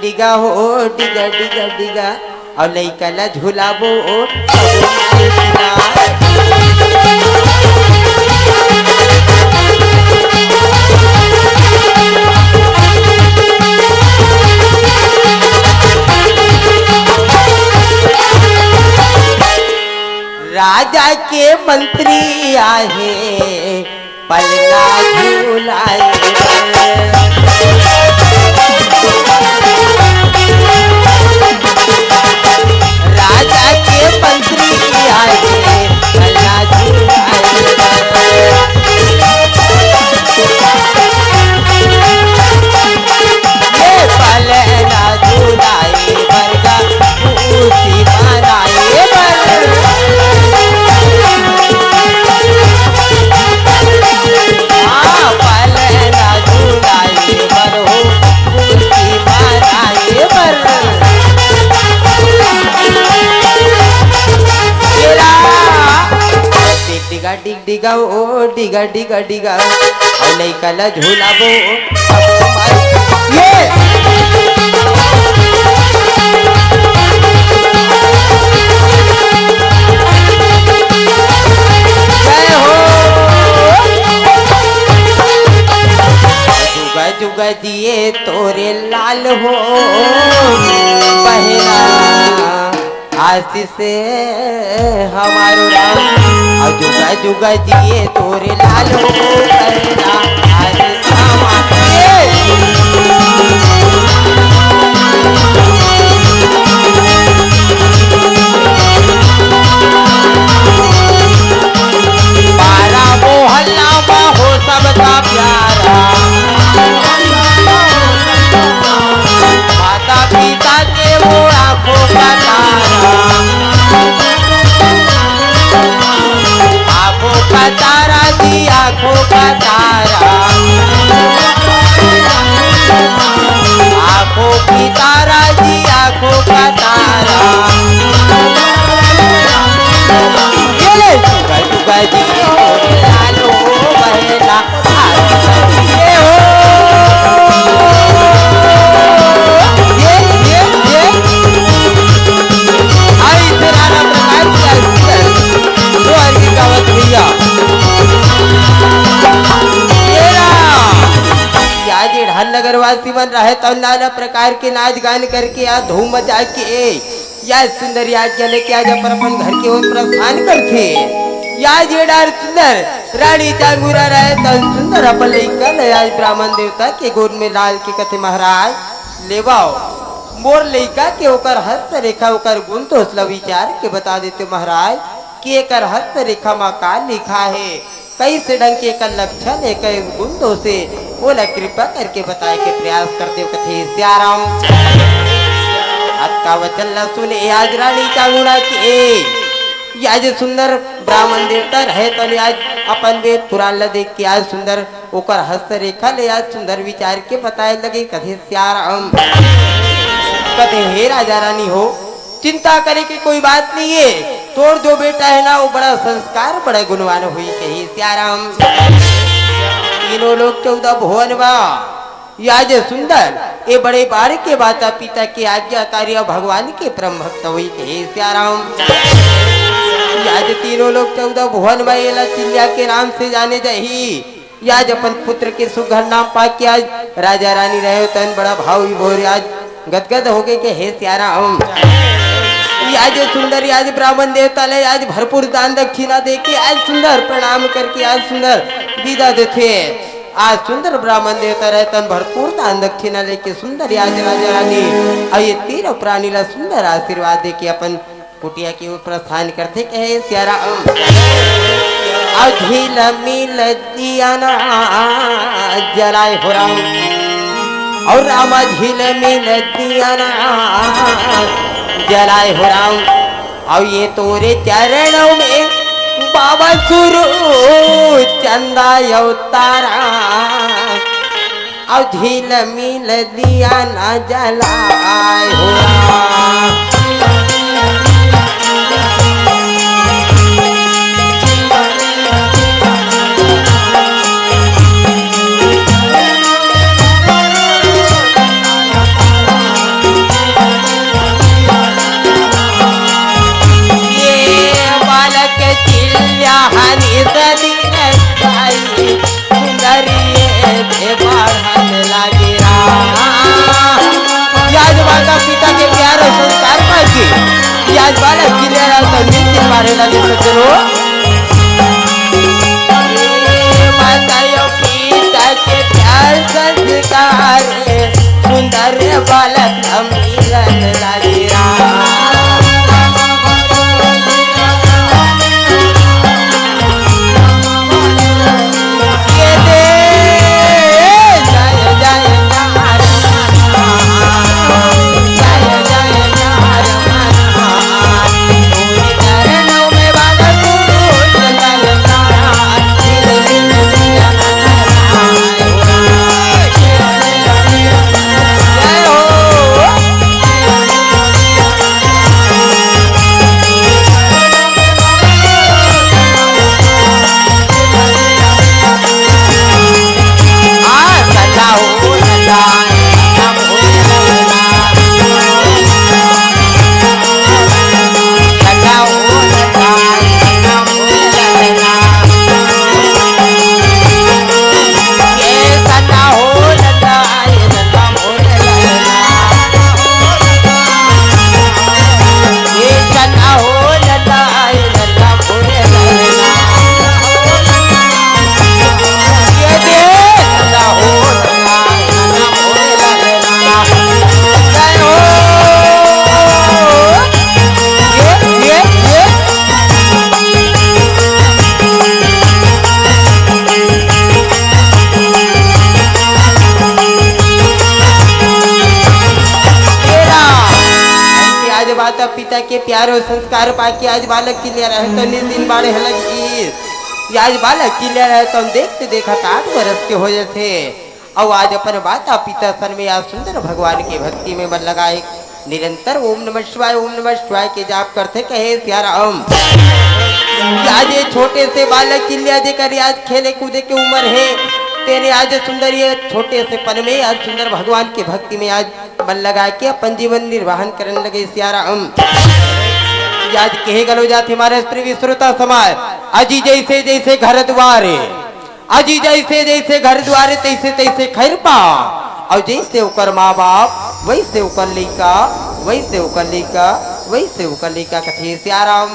डिगा हो डिगा डिगा डिगा और लइका ला झुलाबो राजा के मंत्री आए पलना झूलाए राजा के मंत्री आए पलना झूलाए ये पलना झूलाए बरगा उसी बनाए पलना डिगा ओ डिगा डिगा डिगा और लइका ला झूलाबो ये जय हो जुगा जुगा दिए तोरे लाल हो बहना आशीष हमारो राम और जुगा जुगा दिए तोरे लाल हो बहना आशीष हमारो बारा मोहल्ला हो सबका प्यारा माता पिता के वो आंखों का तारा आंखों का तारा जी आंखों का तारा आंखों की तारा जी आंखों का तारा ये ले जुगा जुगा जी तोरे लालो बहना ये हो ये आई तेरा नाम प्रकार किया वो अर्गी गावत भैया आज ढाल नगरवासी बन रहे तो नाना प्रकार के नाच गान करके आज धूम मचा के या सुंदर याद चले के आज अपन घर के ओर प्रस्थान करते या जेडार सुंदर रानी चांगुरा रहे तो सुंदर अपन लेकर आज ब्राह्मण देवता के गोद में लाल के कथे महाराज लेवाओ मोर लइका के ओकर हस्त रेखा ओकर गुण तो विचार के बता देते महाराज कि एकर हस्त रेखा में का लिखा है कैसे ढंग के एकर लक्षण है कई गुण तो से बोला कृपा करके बताए के प्रयास करते कथे सियाराम का वचन न सुने आज रानी चांगुड़ा के आज सुंदर ब्राह्मण देवता रहे तो आज अपन वेद पुराण ला देख के आज सुंदर ओकर हस्त रेखा ले आज सुंदर विचार के बताए लगे कथे सियाराम कथे हे राजा रानी हो चिंता करे की कोई बात नहीं है तोर जो बेटा है ना वो बड़ा संस्कार बड़ा गुणवान हुई कही सियाराम तीनों लोग 14 भुवन बा आज सुंदर ये बड़े बार के माता पिता के आज्ञाकारी भगवान के परम भक्त हुई कहे सियाराम आज तीनों लोग 14 भुवन में चिल्लिया के नाम से जाने जाही आज अपन पुत्र के सुघर नाम पा के आज राजा रानी रहे तन बड़ा भाव विभोर आज गदगद हो गए के हे सियाराम आज सुंदर आज ब्राह्मण देवता ले आज भरपूर दान दक्षिणा दे के आज सुंदर प्रणाम करके आज सुंदर विदा देते आज सुंदर ब्राह्मण देवता रहतन भरपूर दान दक्षिणा लेके सुंदर आज राजा रानी और ये तीनों प्राणी ला सुंदर आशीर्वाद दे के अपन कुटिया के ऊपर प्रस्थान करते कहे सियाराम और झील मिल दिया ना जलाए हो राम और रामा झील मिल दिया ना जलाए हो राम और ये तोरे चरणों में बाबा सुरु चंदा अवतारा और झील मिल दिया ना जलाए हो राम माता पिता के प्यार और संस्कार पाके आज बालक जिले मारे लगे सज्जनो माता पिता के प्यार संस्कार सुंदर बालक मिलन लगे के प्यारो संस्कार पाके आज बालक की ले रहे तो दिन बाड़े हलक आज बालक की ले रहे तो हम देखते देखा 8 वर्ष के हो जाते और आज अपन माता पिता सन में आज सुंदर भगवान की भक्ति में मन लगाए निरंतर ओम नमः शिवाय के जाप करते कहे सियाराम। आज ये छोटे से बालक की ले कर आज खेले कूदे की उम्र है तेरे आज सुंदर ये छोटे से पन में आज सुंदर भगवान की भक्ति में आज मन लगा के अपन जीवन निर्वाहन करने लगे सियाराम। आज कहे गलो जाते हमारे स्त्री विश्रुता समाज अजी जैसे जैसे घर द्वारे अजी जैसे जैसे घर द्वारे तैसे तैसे खैर पा और जैसे उकर माँ बाप वैसे उकर लइका वैसे उकर लइका वैसे उकर लइका कथे सियाराम।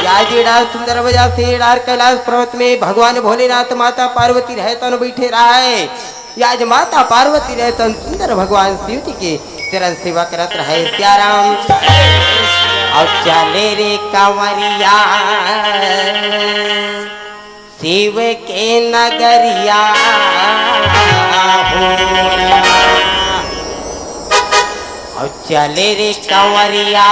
याजीड़ा सुंदर वजह से डार कैलाश पर्वत में भगवान भोलेनाथ माता पार्वती रहे तन बैठे रहा है आज माता पार्वती रहे तन सुंदर भगवान शिव जी के चरण सेवा करत रहे सियाराम। और चले रे कंवरिया शिव के नगरिया और चले रे कंवरिया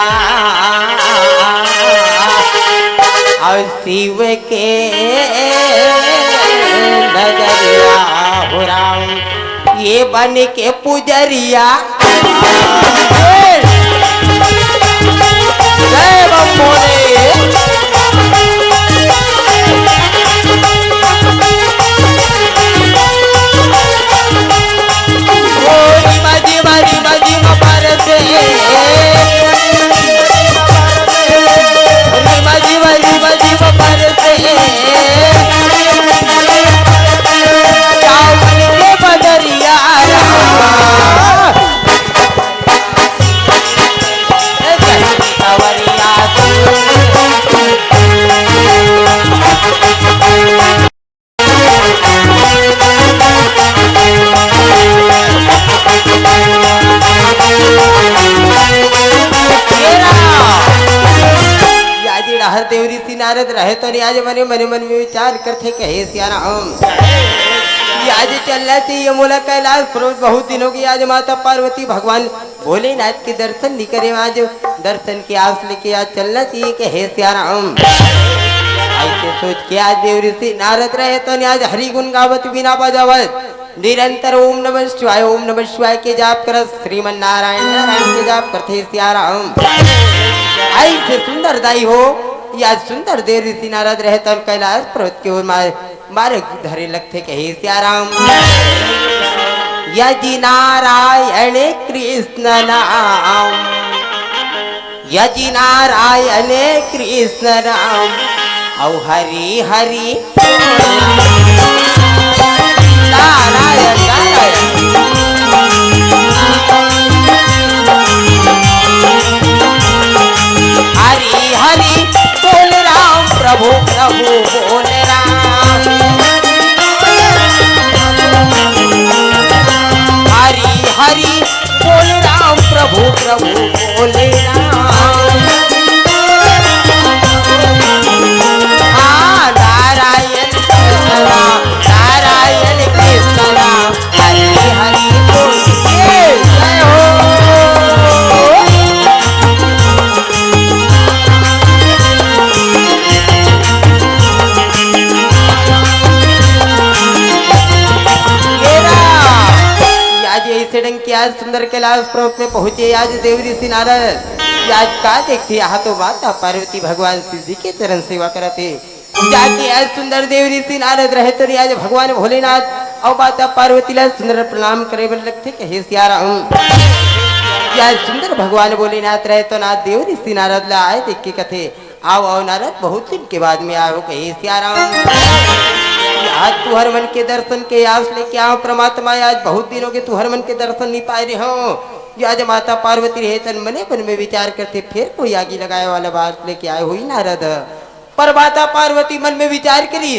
और शिव के नगरिया हो राम ये बन के पुजरिया जय बम्बोले देवरी सी नारद रहे तो आज मने मने मन में विचार करते कहे सियाराम। आज चलना चाहिए मोला कैलाश पर्वत बहुत दिनों की आज माता पार्वती भगवान भोलेनाथ के दर्शन नहीं करे आज दर्शन की आस लेके आज चलना चाहिए कहे सियाराम। ऐसे सोच के आज देवरी सी नारद रहे तो आज हरि गुण गावत बिना बजावत निरंतर ओम नमः शिवाय के जाप कर श्रीमन नारायण नारायण के जाप करते सियाराम। ऐसे सुंदर दाई हो या सुंदर देव ऋषि नारद रहे तो कैलाश पर्वत के ओर मार्ग धरे लगते कहे सियाराम। यदि नारायण कृष्ण नाम यदि नारायण कृष्ण नाम औ हरि हरि नारायण नारायण हरि हरि बोल राम प्रभु प्रभु बोल राम हरि हरि बोल राम प्रभु प्रभु बोल राम। हाँ नारायण कृष्ण राम नारायण कृष्ण राम हरि हरि बोल जय हो। आज सुंदर कैलाश पर्वत में पहुंचे आज देव ऋषि नारद आज का देखते यहाँ तो माता पार्वती भगवान शिव जी के चरण सेवा करते जाके आज सुंदर देव ऋषि नारद रहे तो आज भगवान भोलेनाथ और माता पार्वती ला सुंदर प्रणाम करे बन लगते कहे सियाराम। आज सुंदर भगवान भोलेनाथ रहे तो नाथ देव ऋषि नारद ला आए देख के कथे आओ नारद बहुत दिन के बाद में आओ कहे सियाराम। आज तू हर मन के दर्शन के आस लेके आओ परमात्मा आज बहुत दिनों के तू हर मन के दर्शन नहीं पाए रहे हो आज माता पार्वती रहे तन मने मन में विचार करते फिर कोई आगे लगाए वाला बात लेके आए हुई नारद पर माता पार्वती मन में विचार करी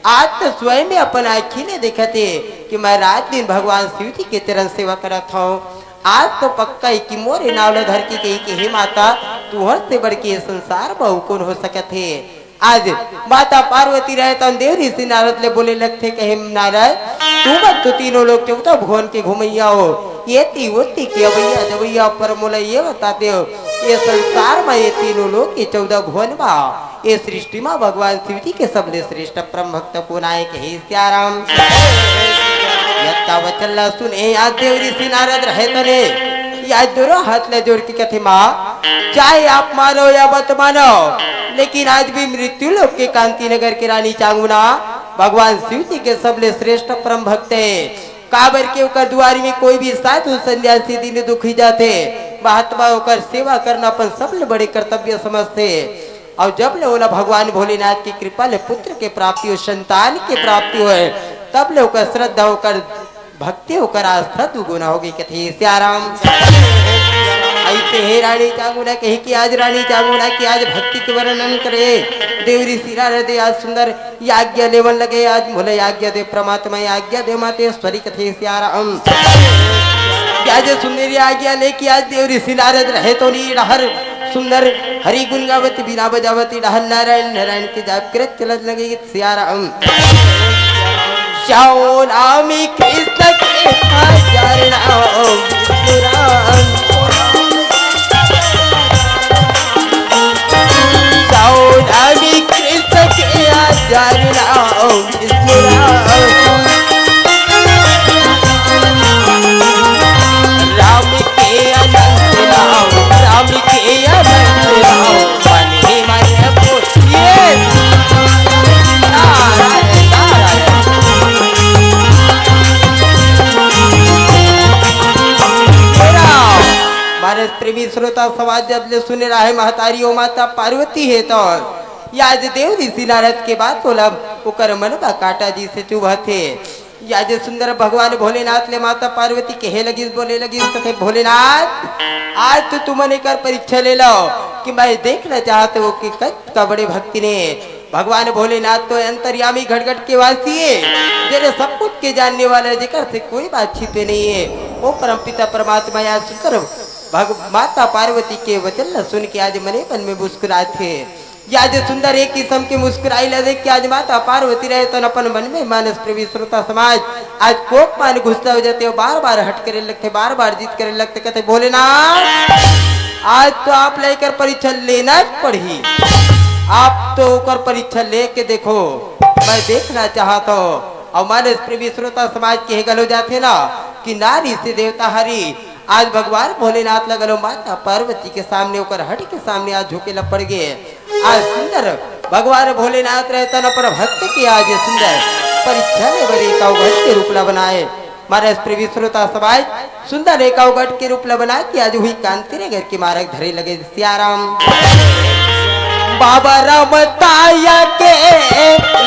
आज तो स्वयं में अपन आँखी देखते कि मैं रात दिन भगवान शिव जी के चरण सेवा करत हूँ आज तो पक्का ही कि मोरे नावल धर की कही कि हे माता तू हर से बढ़ के संसार बहु कौन हो सकत है। आज माता पार्वती रहे तो देव ऋषि नारद ले बोले लगते कहे नारद तू मत तो तीनों लोग चौथा भुवन के घूमैया हो ये ती होती कि अवैया जवैया पर मोला ये बताते हो ये संसार में ये तीनों लोग ये 14 भुवन बा ये सृष्टि में भगवान शिव जी के सबले श्रेष्ठ परम भक्त को नायक है सियाराम यत्ता वचल्ला सुने आज देव ऋषि नारद रहे तने आज दोनों हाथ ले जोड़ के कहते माँ चाहे आप मानो या मत मानो लेकिन आज भी मृत्यु लोक के कांति नगर की रानी चांगुना भगवान शिव जी के सबले श्रेष्ठ परम भक्त है काबर के उकर दुआरी में कोई भी साधु सन्यासी दिन दुखी जाते महात्मा होकर सेवा करना अपन सबले बड़े कर्तव्य समझते और जब ले ओला भगवान भोलेनाथ की कृपा ले पुत्र के प्राप्ति हो संतान की प्राप्ति हो तब ले होकर श्रद्धा होकर भक्ति होकर आस्था दुगुना होगी कथी सियाराम ऐसे हे रानी चांगुना कही कि आज रानी चांगुना की आज भक्ति के वर्णन करे देव ऋषि नारद आज सुंदर याज्ञा लेवन लगे आज मोले आज्ञा दे परमात्मा आज्ञा दे माते स्वरी कथे सियाराम आज सुंदर आज्ञा लेके आज देव ऋषि नारद रहे तो नहीं हर सुंदर हरि गुण गावती बिना बजावती डहन नारायण नारायण के जाप करत चलत लगे सियाराम श्यामी कृष्ण के हजार नाम श्यामी कृष्ण के हजार राम के अनंत राम के अनंत बने मन पूछिए नारायण नारायण भारत प्रेमी श्रोता समाज जब ले सुने रहा है महतारी ओ माता पार्वती है तो याज देव ऋषि नारद के बाद बोला उकर मनबा काटा जी से चुभ थे याज सुंदर भगवान भोलेनाथ ले माता पार्वती कहे लगी बोले लगी कथे भोलेनाथ आज तो तुमने कर परीक्षा ले लो कि मैं देखना चाहते हो कि का बड़े भक्ति ने भगवान भोलेनाथ तो अंतर्यामी घटघट के वासी है जेरे सब कुछ के जानने वाले जिक्र से कोई बात छिपे नहीं है वो परम पिता परमात्मा याद सुनकर माता पार्वती के वचन सुन के आज मने मन में मुस्कुराए थे आज सुंदर एक किस्म की मुस्कुराई लगे कि आज माता पार्वती रहे तो अपन मन में मानस प्रेमी श्रोता समाज आज कोप मान घुसता हो जाते हो बार बार हट करे लगते बार बार जीत करे लगते कहते भोलेनाथ आज तो आप लेकर परीक्षा लेना पड़ी आप तो ऊपर परीक्षा लेके देखो मैं देखना चाहता हूँ और मानस प्रेमी श्रोता समाज के गल हो जाते ना कि नारी से देवता हरि आज भगवान भोलेनाथ लगलो माता पार्वती के सामने होकर हट के सामने आज झुके पड़ गए आज सुंदर भगवान भोलेनाथ रहता न पर भक्त के आज सुंदर परीक्षा में बड़े एकाउगट के रूप ला बनाए महाराज प्रेमी श्रोता समाज सुंदर एकाउगट के रूप ला बना के आज हुई कांति रे घर के मार्ग धरे लगे सियाराम बाबा राम ताया के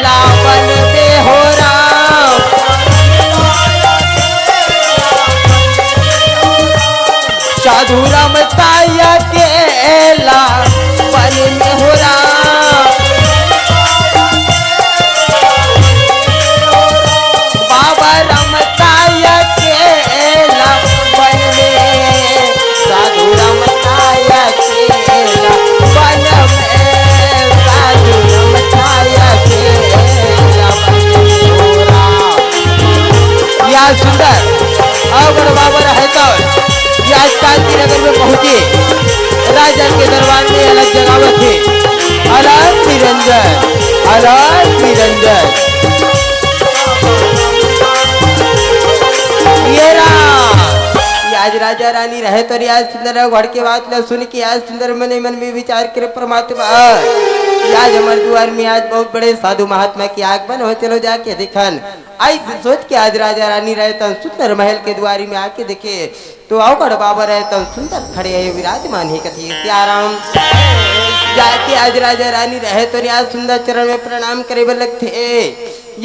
लावन में हो राम साधु राम ताया के लावन में हो राम बाबा राम ताया के लावन में साधु राम ताया के लावन में साधु राम ताया के लावन में हो राम या सुंदर अगर बाबा रहता आज कांति नगर में पहुंचे राजा के दरबार में अलग जगह थे अलग निरंजन ये आज राजा रानी रहे तो आज सुंदर घर के बात न सुन के आज सुंदर मने मन में विचार करे परमात्मा आज हमारे द्वार में आज बहुत बड़े साधु महात्मा की आगमन हो चलो जाके देखन ऐसे सोच के आज राजा रानी रहे तो सुंदर महल के द्वारी में आके देखे तो अवगढ़ बाबा रहे तो सुंदर खड़े है विराजमान है कथी सियाराम जाके आज राजा रानी रहे तो आज सुंदर चरण में प्रणाम करे लगते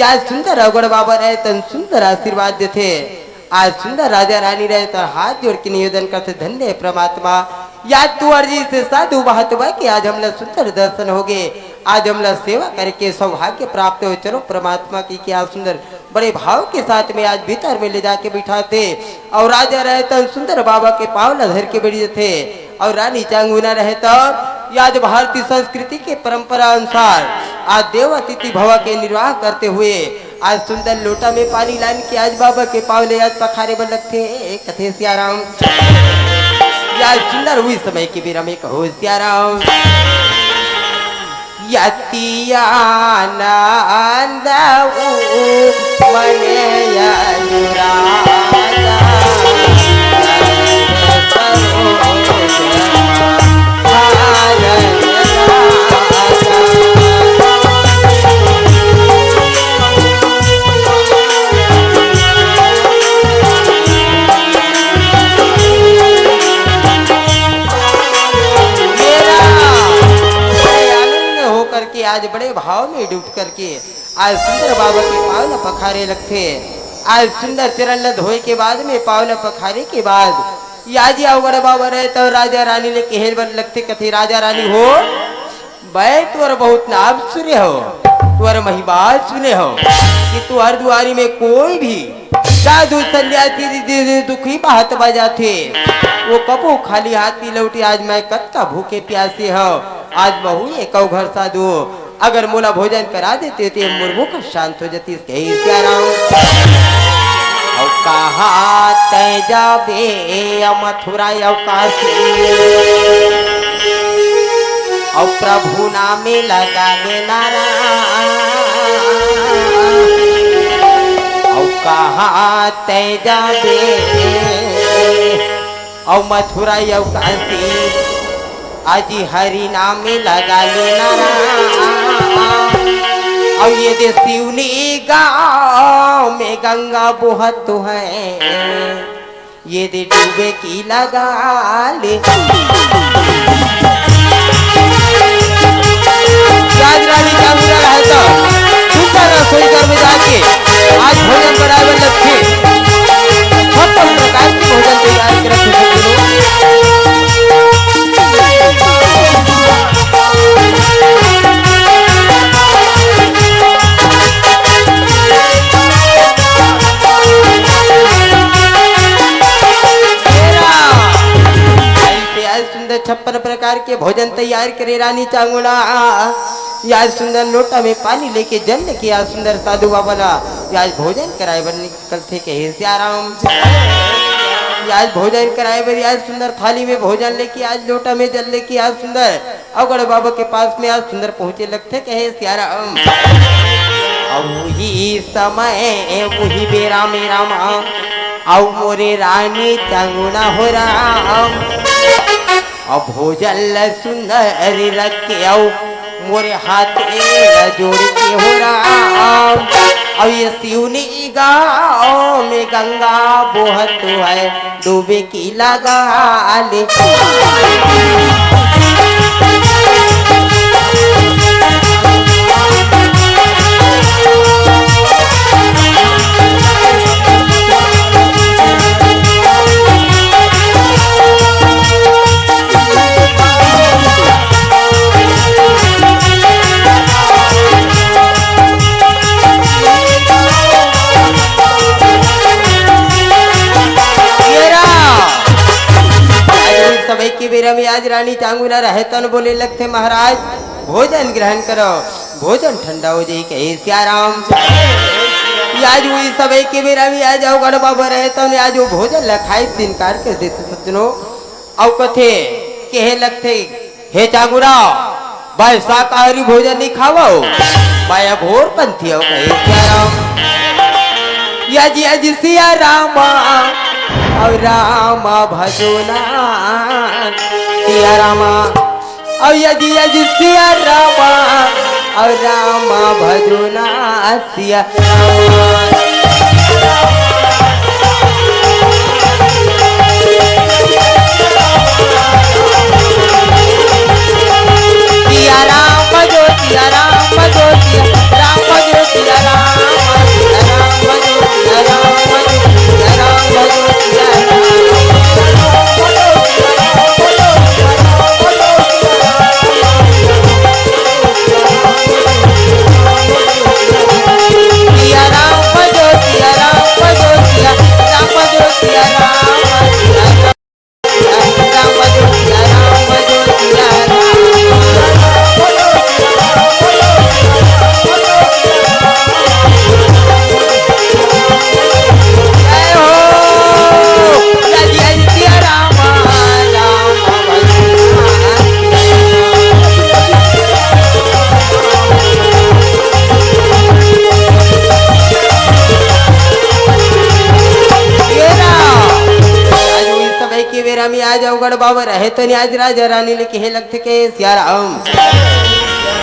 आज सुंदर अवगढ़ बाबा रहे तो सुंदर आशीर्वाद देते आज सुंदर राजा रानी रहे तो हाथ जोड़ के निवेदन करते धन्य परमात्मा याद तू अर्जी से साधु महात्मा के आज हमला सुंदर दर्शन हो गए आज हमला सेवा करके सौभाग्य प्राप्त हो चलो परमात्मा की क्या सुंदर बड़े भाव के साथ में आज भीतर में ले जाके बिठाते और राजा रहे तो सुंदर बाबा के पावला धर के बैठ थे और रानी चांगुना रहे तो आज भारतीय संस्कृति के परंपरा अनुसार आज देव अतिथि भव के निर्वाह करते हुए आज सुंदर लोटा में पानी लान के आज बाबा के पावले आज पखारे बन लगते कथे सियाराम। आज सुंदर हुई समय के बेरा में कहो सियाराम। यतिया नंद मने अनुरागा आज बड़े भाव में डूब करके आज सुंदर बाबा के पावला पखारे लगते। आज सुंदर चरण धोए के बाद में पावला पखारे के बाद याजी अवगढ़ बाबा रहे तो राजा रानी ने कहल बन लगते कथे राजा रानी हो भाई तुअर बहुत नाम सुने हो तुअर महिबाल सुने हो कि तू हर दुआरी में कोई भी साधु सन्यासी दुखी बात बजाते वो कबो खाली हाथी लौटी। आज मैं कद का भूखे प्यासे हो आज बहु एक घर साधु अगर मोला भोजन करा देते थे मुर्मू का शांत हो जाती। कहा तय जाबे मथुरा काशी और प्रभु नामे लगा लेना और कहा तय जाबे और मथुरा काशी आज हरि नाम में लगा लेना और ये दे शिवनी गाँव में गंगा बोहत है ये दे डूबे की लगा ले। राजरानी का बुरा रहता सुंदर रसोई घर में जाके आज भोजन बनाए लक्ष्मी छप्पन प्रकार की भोजन तैयार कर रखे। छप्पन प्रकार के भोजन तैयार करे रानी चांगुला। यार सुंदर लोटा में पानी लेके जल लेके आज सुंदर साधु बाबा आज भोजन कराए बर निकल थे कहे सियाराम। आज भोजन कराए बर आज सुंदर थाली में भोजन लेके आज लोटा में जल लेके आज सुंदर अवगढ़ बाबा के पास में आज सुंदर पहुंचे लगते कहे सियाराम। वही समय वही बेरा मेरा माँ औ मोरे रानी चांगुना हो राम और भोजन सुंदर रख के आओ मोरे हाथ जोड़ के हो राम और ये शिवनी गाँव में गंगा बोहत है डूबे की लगा ले। समय के बेरा में आज रानी चांगुना रहतन बोले लगते महाराज भोजन ग्रहण करो भोजन ठंडा हो जाए कहे सियाराम। आज वही समय के बेरा में आज आओ गढ़ बाबा रहतन आज वो भोजन लखाई इनकार कर देते सज्जनों औ कथे कहे लगते हे चांगुना भाई शाकाहारी भोजन नहीं खावो भाई घोर पंथी हो कहे सियाराम। याजी सिया रामा और रामा भजोना सिया रामा और यदि सिया रामा और रामा भजोना सिया राम भजो सिया राम भजो सिया राम भजो सिया राम भजो सिया राम भजो सिया राम भजो सिया आम्ही आज अवघड बाबा रहे तो नहीं आज राजा रानी ने कहे लगते के सियाराम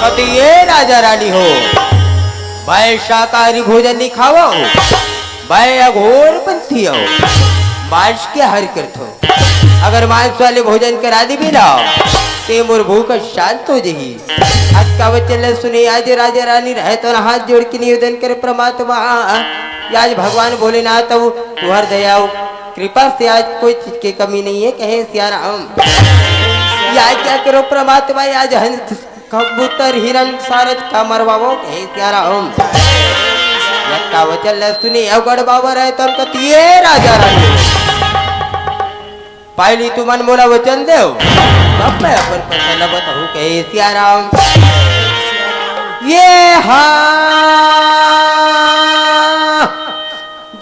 कति ये राजा रानी हो भाई शाकाहारी भोजन नहीं खावा हो भाई अघोर पंथी हो मांस के हर करत हो अगर मांस वाले भोजन करा दी भी ना ते मोर भूख शांत हो जही आज का वचन सुने आज राजा रानी रहे तो हाथ जोड़ के निवेदन करे परमात्मा आज भगवान भोलेनाथ तुम्हार दया कृपा से आज कोई चीज की कमी नहीं है कहे सियाराम आज क्या करो परमात्मा आज हंस कबूतर हिरन सारद का मरवाओ कहे सियाराम का वचन सुने अवगढ़ बाबा रहे तो कतिये राजा रानी पहली तू मन मोला वचन देव तब मैं अपन पसंद बताऊं कहे सियाराम ये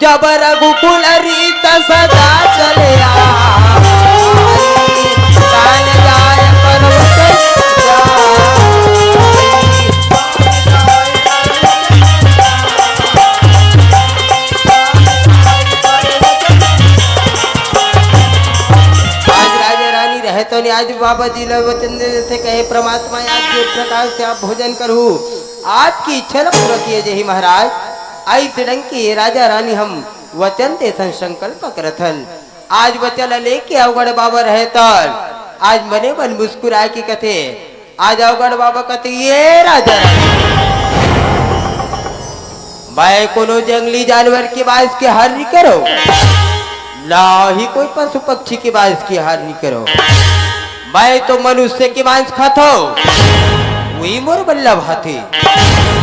जब रघुकुल रीत सदा चले जाय पर्वत तो नहीं आज बाबा जी ने वचन देते कहे परमात्मा आज के प्रकार से आप भोजन करूं आपकी इच्छा पूरा किए जय महाराज आई सिडंग की राजा रानी हम वचन दे संकल्प करथन आज वचन लेके अवगढ़ बाबा रहे तल आज मने मन मुस्कुराए की कथे आज अवगढ़ बाबा कथे ये राजा भाई कोनो जंगली जानवर के बास के हार नहीं करो ना ही कोई पशु पक्षी के बास की हार नहीं करो मैं तो मनुष्य के मांस खातो वही मोर बल्लभ हाथी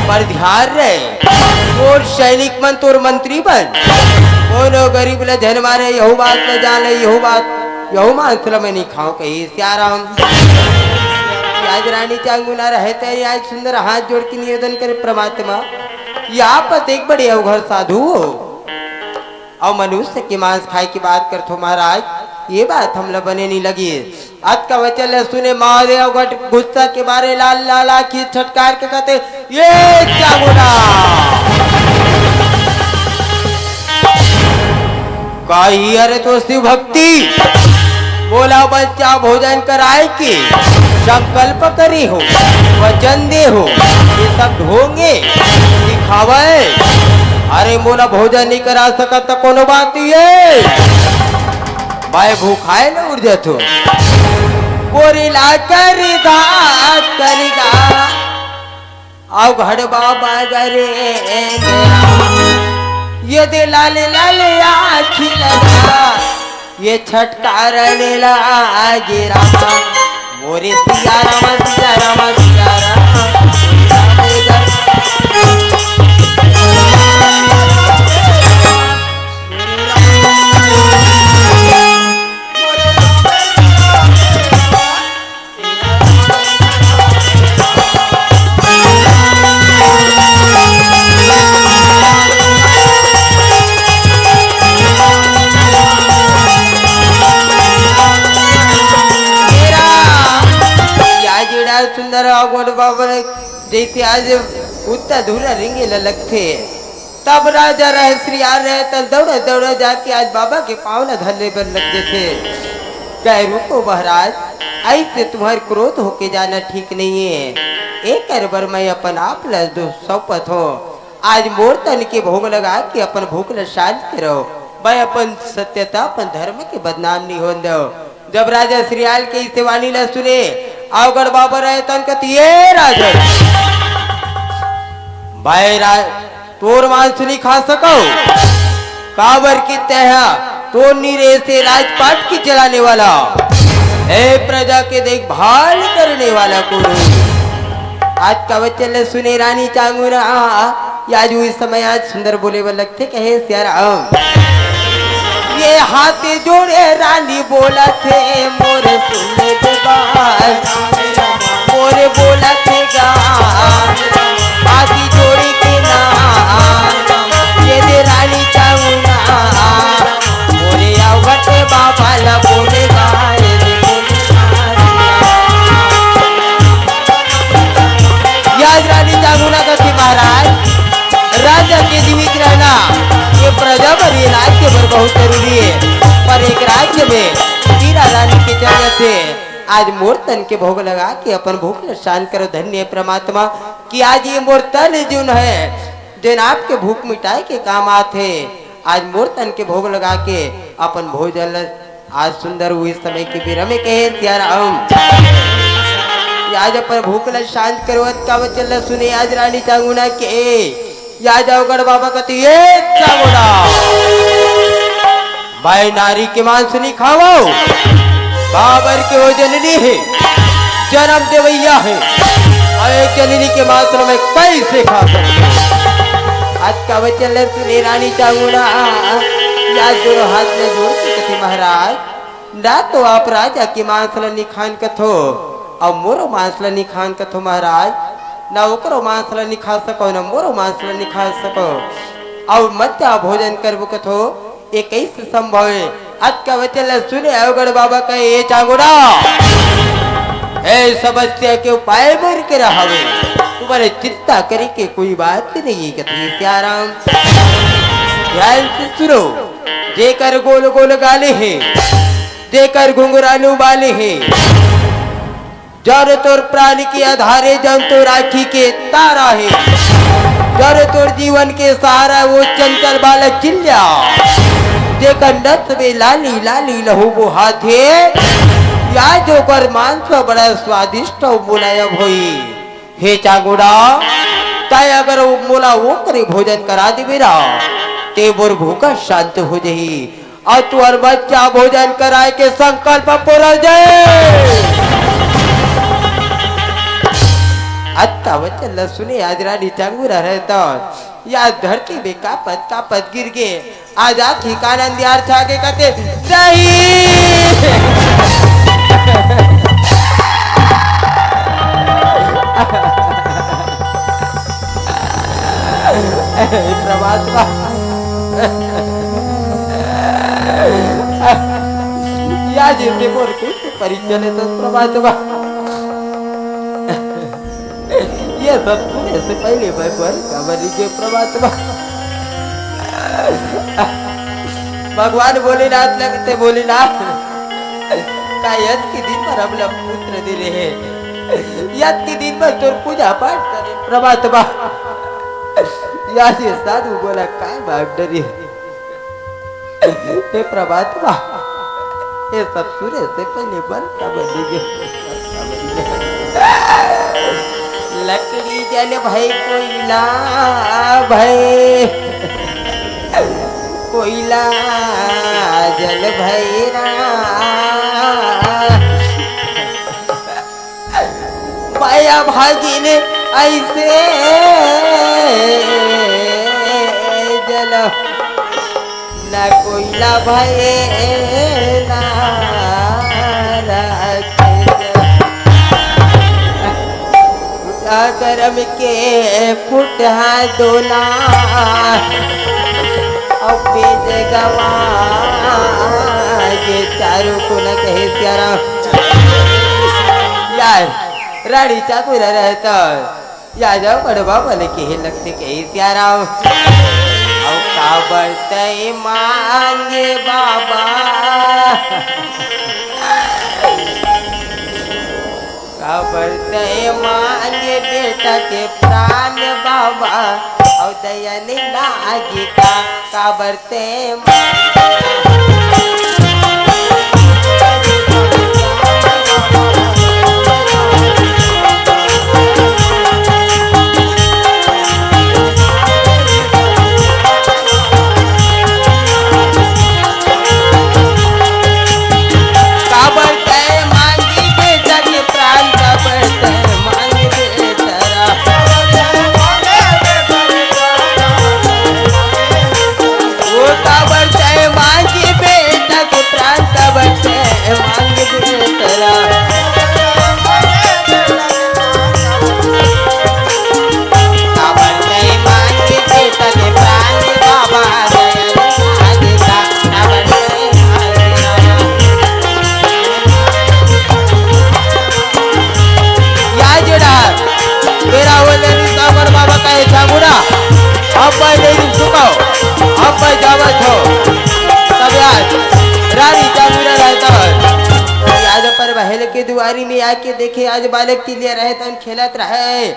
पर ध्यान रहे और सैनिक मन तोर मंत्री बन कोनो गरीब ल जन मारे यहू बात न जाने यहू मांस ल मैं नहीं खाऊं कही सियाराम आज रानी चांगुना रहते आज सुंदर हाथ जोड़ के निवेदन करे परमात्मा यहाँ पर एक बड़े अवघर साधु हो और मनुष्य के मांस खाए की बात करतो महाराज ये बात हम लोग बने नहीं लगी आज का वचन सुने महादेव गट गुस्सा के बारे लाल लाला की छटकार के कहते ये चामुंडा कही अरे तो शिव भक्ति बोला बच्चा भोजन कराए की संकल्प करी हो वचन दे हो ये सब ढोंगे दिखावे अरे मोला भोजन नहीं करा सकत तो कोनो बात ये भाई भूखाए न उड़ जातो बोरी ला कर दात करेगा आओ घड़ बाबा गरे ये दे लाले लाले आँखी लगा ये छटकार लागे रामा मोरे सिया रामा सिया रामा सिया रामा सुंदर अवगढ़ बाबा जैसे आज उतना धूरा रिंगे लगते तब राजा रहे श्री आ रहे तब दौड़ा दौड़ा जाके आज बाबा के पाँव धरने पर लग थे कह रुको महाराज ऐसे तुम्हारे क्रोध होके जाना ठीक नहीं है एक बार मैं अपन आप सौपत हो आज मोर तन के भोग लगा के अपन भूख ल शांत करो मैं अपन सत्यता अपन धर्म के बदनाम नहीं हो दो जब राजा श्रीयाल के इस वाणी ल सुने अवगढ़ बाबा रहे तन कहती ये राजा भाई तोर मांस नहीं खा सको काबर की तह तो नीरे से राजपाट की चलाने वाला ए प्रजा के देखभाल करने वाला को आज का वचन सुने रानी चांगुरा आज इस समय आज सुंदर बोले वो लगते कहे सियाराम ये हाथ जोड़े रानी बोला थे मोरे सुनने के बाद मोरे बोला थे गा हाथी जोड़ी के ना ये दे रानी चांगुरा मोरे अवगढ़ बाबा ला बोलेगा रानी चांगुना करती महाराज राजा के जीवित रहना ये प्रजा पर ये राज्य पर बहुत जरूरी है पर एक राज्य में हीरा रानी के चरण से आज मूर्तन के भोग लगा के अपन भूख शांत करो। धन्य परमात्मा कि आज ये मूर्तन जुन है जिन आपके भूख मिटाए के काम आते। आज मूर्तन के भोग लगा के अपन भोजन आज सुंदर हुई समय के बीर में कहे त्याराम आज अपन भूख शांत करो का वचन सुने। आज रानी चांगुना के या जाओगढ़ बाबा कहते ये चांगुना भाई नारी के मांस नहीं खाओ। बाबर के वो जननी है जन्म देवैया है और एक जननी के मांस में कैसे खा सकते। आज का वचन सुने रानी चांगुना या दोनों हाथ में जोड़ के कहते महाराज ना तो आप राजा के मांस नहीं खान कथो और मोरो मांस नहीं खान कथो महाराज। ना ओकरो मांस नहीं खा सको ना मोरो मांस नहीं खा सको और मध्या भोजन करबो कथो ये कैसे संभव है। आज का वचन सुने अवगढ़ बाबा कहे ये चांगुड़ा ए समस्या के उपाय मर के रहावे तुम्हारे चिंता करे के कोई बात नहीं कहती त्याराम ध्यान से सुनो। जेकर गोल गोल गाले हैं जेकर घुंघरालू बाले हैं जर तोर प्राण के आधारे जन तो राखी के तारा है जर तोर जीवन के सहारा वो चंचल बालक चिल्ला जेकर नथ में लाली लाली लहू वो हाथे या जो कर मांस बड़ा स्वादिष्ट मुलायम होई। हे चांगुड़ा ताय अगर वो मोला वो करे भोजन करा दे मेरा ते बोर भूखा शांत हो जाही और तू हर बच्चा भोजन कराए के संकल्प पूरा जाए। अत्ता वचन सुने आज रानी चांगुरा रहता या धरती में कापत कापत गिर गए। आज आखी कानंद यार छाके कहते प्रभातवा या जिससे मोर कुछ परिचय ले तो प्रभातवा ये सब सुने से पहले मैं कबरी के प्रभातवा भगवान भोलेनाथ लगते भोलेनाथ का यद के दिन पर हम लोग पुत्र दे रहे हैं यद के दिन पर तो पूजा पाठ करे प्रभातवा या से साधु बोला काय भाग डरी हे प्रभातवा ये सब सुने से पहले बन कबरी लकड़ी जल भाई कोयला भाई कोयला जल भैरा माया भागी ने ऐसे जल न कोयला भैरा करम के फुटा दोला गवा ये चारों को न कहे प्यारा यार रानी चाकुरा रहता या जाओ बड़ बाबा ने कहे लगते कहे प्यारा और का बरते मांगे बाबा का बरते मांगे बेटा के प्राण बाबा और दया नहीं लागी का बरते दुआरी में आके देखे आज बालक के लिए रहे तन खेलत रहे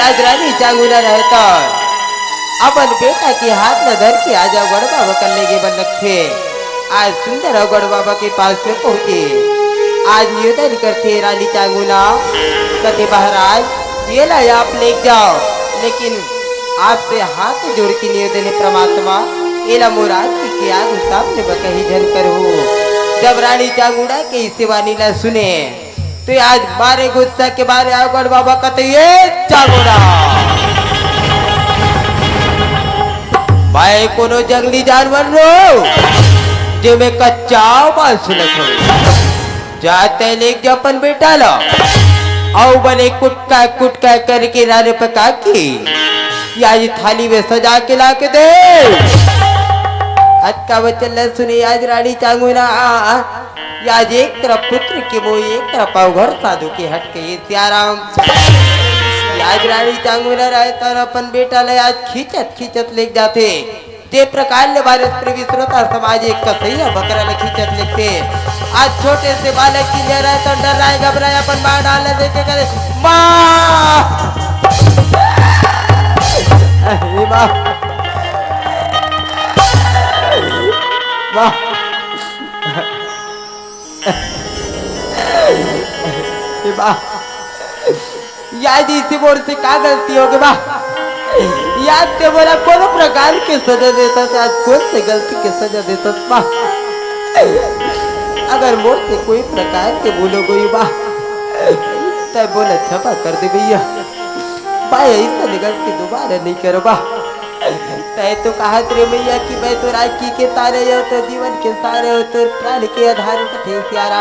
आज रानी चांगुला रहता अपन बेटा के हाथ न धर के आजा गढ़ बाबा करने के बल्लक थे आज सुंदर गढ़ बाबा के पास में पहुंचे आज निवेदन करते रानी चांगुला कहते महाराज ये ला आप ले जाओ लेकिन आपसे हाथ जोड़ के निवेदन है परमात्मा एला मुराद की आग सामने बकही जन करो। जब रानी चांगुड़ा के सेवा नीला सुने तो आज मारे गुस्सा के बारे आगड़ बाबा कहते ये चांगुड़ा भाई कोनो जंगली जानवर रो जे में कच्चा बांस लखो जाते ले अपन बेटा लो आओ बने कुटका करके राने पका की आज थाली में सजा के ला के दे आज का वचन सुने आज रानी चांगुला आज एक तरफ पुत्र के मोह एक तरफ घर साधु के हट के सियाराम आज रानी चांगुला रहे तो अपन बेटा ले आज खींचत ले जाते ते प्रकार ले भारत प्रेमी श्रोता समाज एक कसैया बकरा ले खींचत लिखते आज छोटे से बालक की ले रहे तो डर रहा है घबराए अपन मार डालने देखे करे माँ याद इसी बोल से क्या गलती होगी बा याद से बोला कौन प्रकार के सजा देता था आज कौन से गलती के सजा देता बा अगर मोर से कोई प्रकार के बोलो कोई बा तब बोला क्षमा कर दे भैया भाई ऐसा गलती दोबारा नहीं करो बा तय तो कहा रे मैया कि मैं तो राखी के तारे हो तो जीवन के सारे हो तो प्राण के आधार थे प्यारा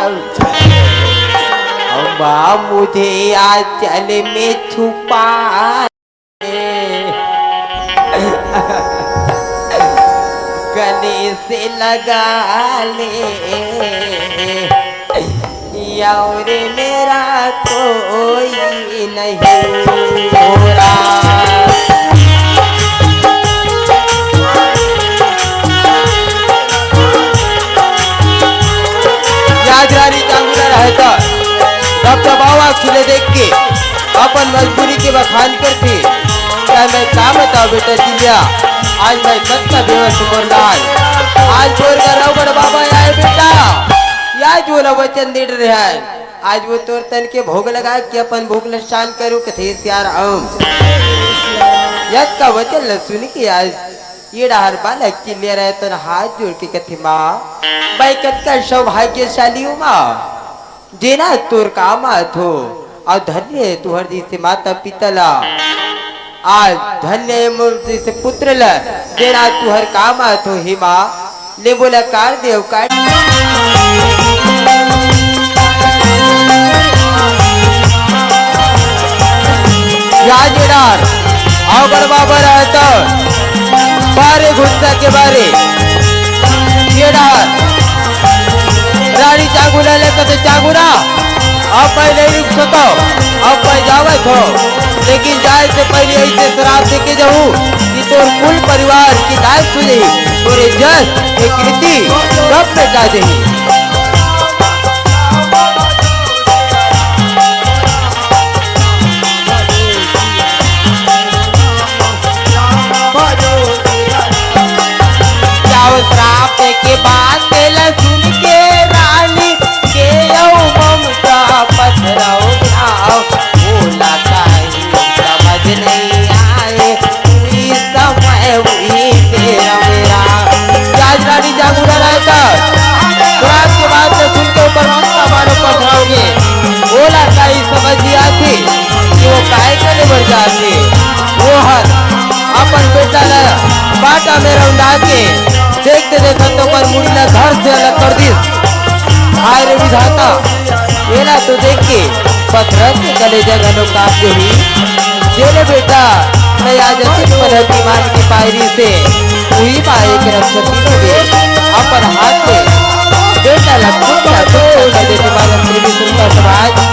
अम्बा मुझे आंचल में छुपा गले से लगा ले और मेरा कोई नहीं हो रहा रानी चांगुला रहता तब बाबा खुले देख के अपन मजबूरी के बखान करते क्या मैं काम बताओ बेटा चिलिया आज मैं सच्चा बेवस मोरलाल आज जोर कर रहा बाबा आए बेटा या जो वचन दे रहे हैं आज वो तोर तन के भोग लगा के अपन भोग लशान करो कथे सियार यद का वचन सुन के आज ये डहर बालक चिल्ले रहे तो हाथ जोड़ के कथे माँ भाई कत्का सौभाग्यशाली हूँ माँ जेना तोर काम हो और धन्य है तुहर जी से माता पिता ला आज धन्य है से पुत्र ला जेना तुहर काम हो ही माँ ले बोला कार देव कार याजेदार अवगढ़ बाबा रहता बारे गुस्सा के बारे ये रानी चांगुला लेकर चांगुला अब मैं नहीं रुक सको अब मैं जावत हो लेकिन जाए से पहले ऐसे शराब दे के जाऊँ कि तोर कुल परिवार की दाल सुने तोरे जस एक रीति सब बेटा दे श्राप के बाद सुन के रानी के ममता पथराओ बोला समझ नहीं आए समय हुई तेरा मेरा आज रानी जागूरा रहता श्राप के बाद सुन के ऊपर ममता मारो पथराओगे बोला काई समझ आती कि वो काय करने बढ़ जाते वो हर अपन बेटा ला बाटा में रौंदा के देखते देखते तो पर मुड़ीला घर से अलग कर दी हाय रे विधाता एला तो देख के पत्थर के गले जगह काट दे ही जेले बेटा मैं आज सिर्फ पर मान की पायरी से हुई पाए के रक्षती को दे अपन हाथ से बेटा लखन का तो दे तुम्हारा प्रेमी सुनता समाज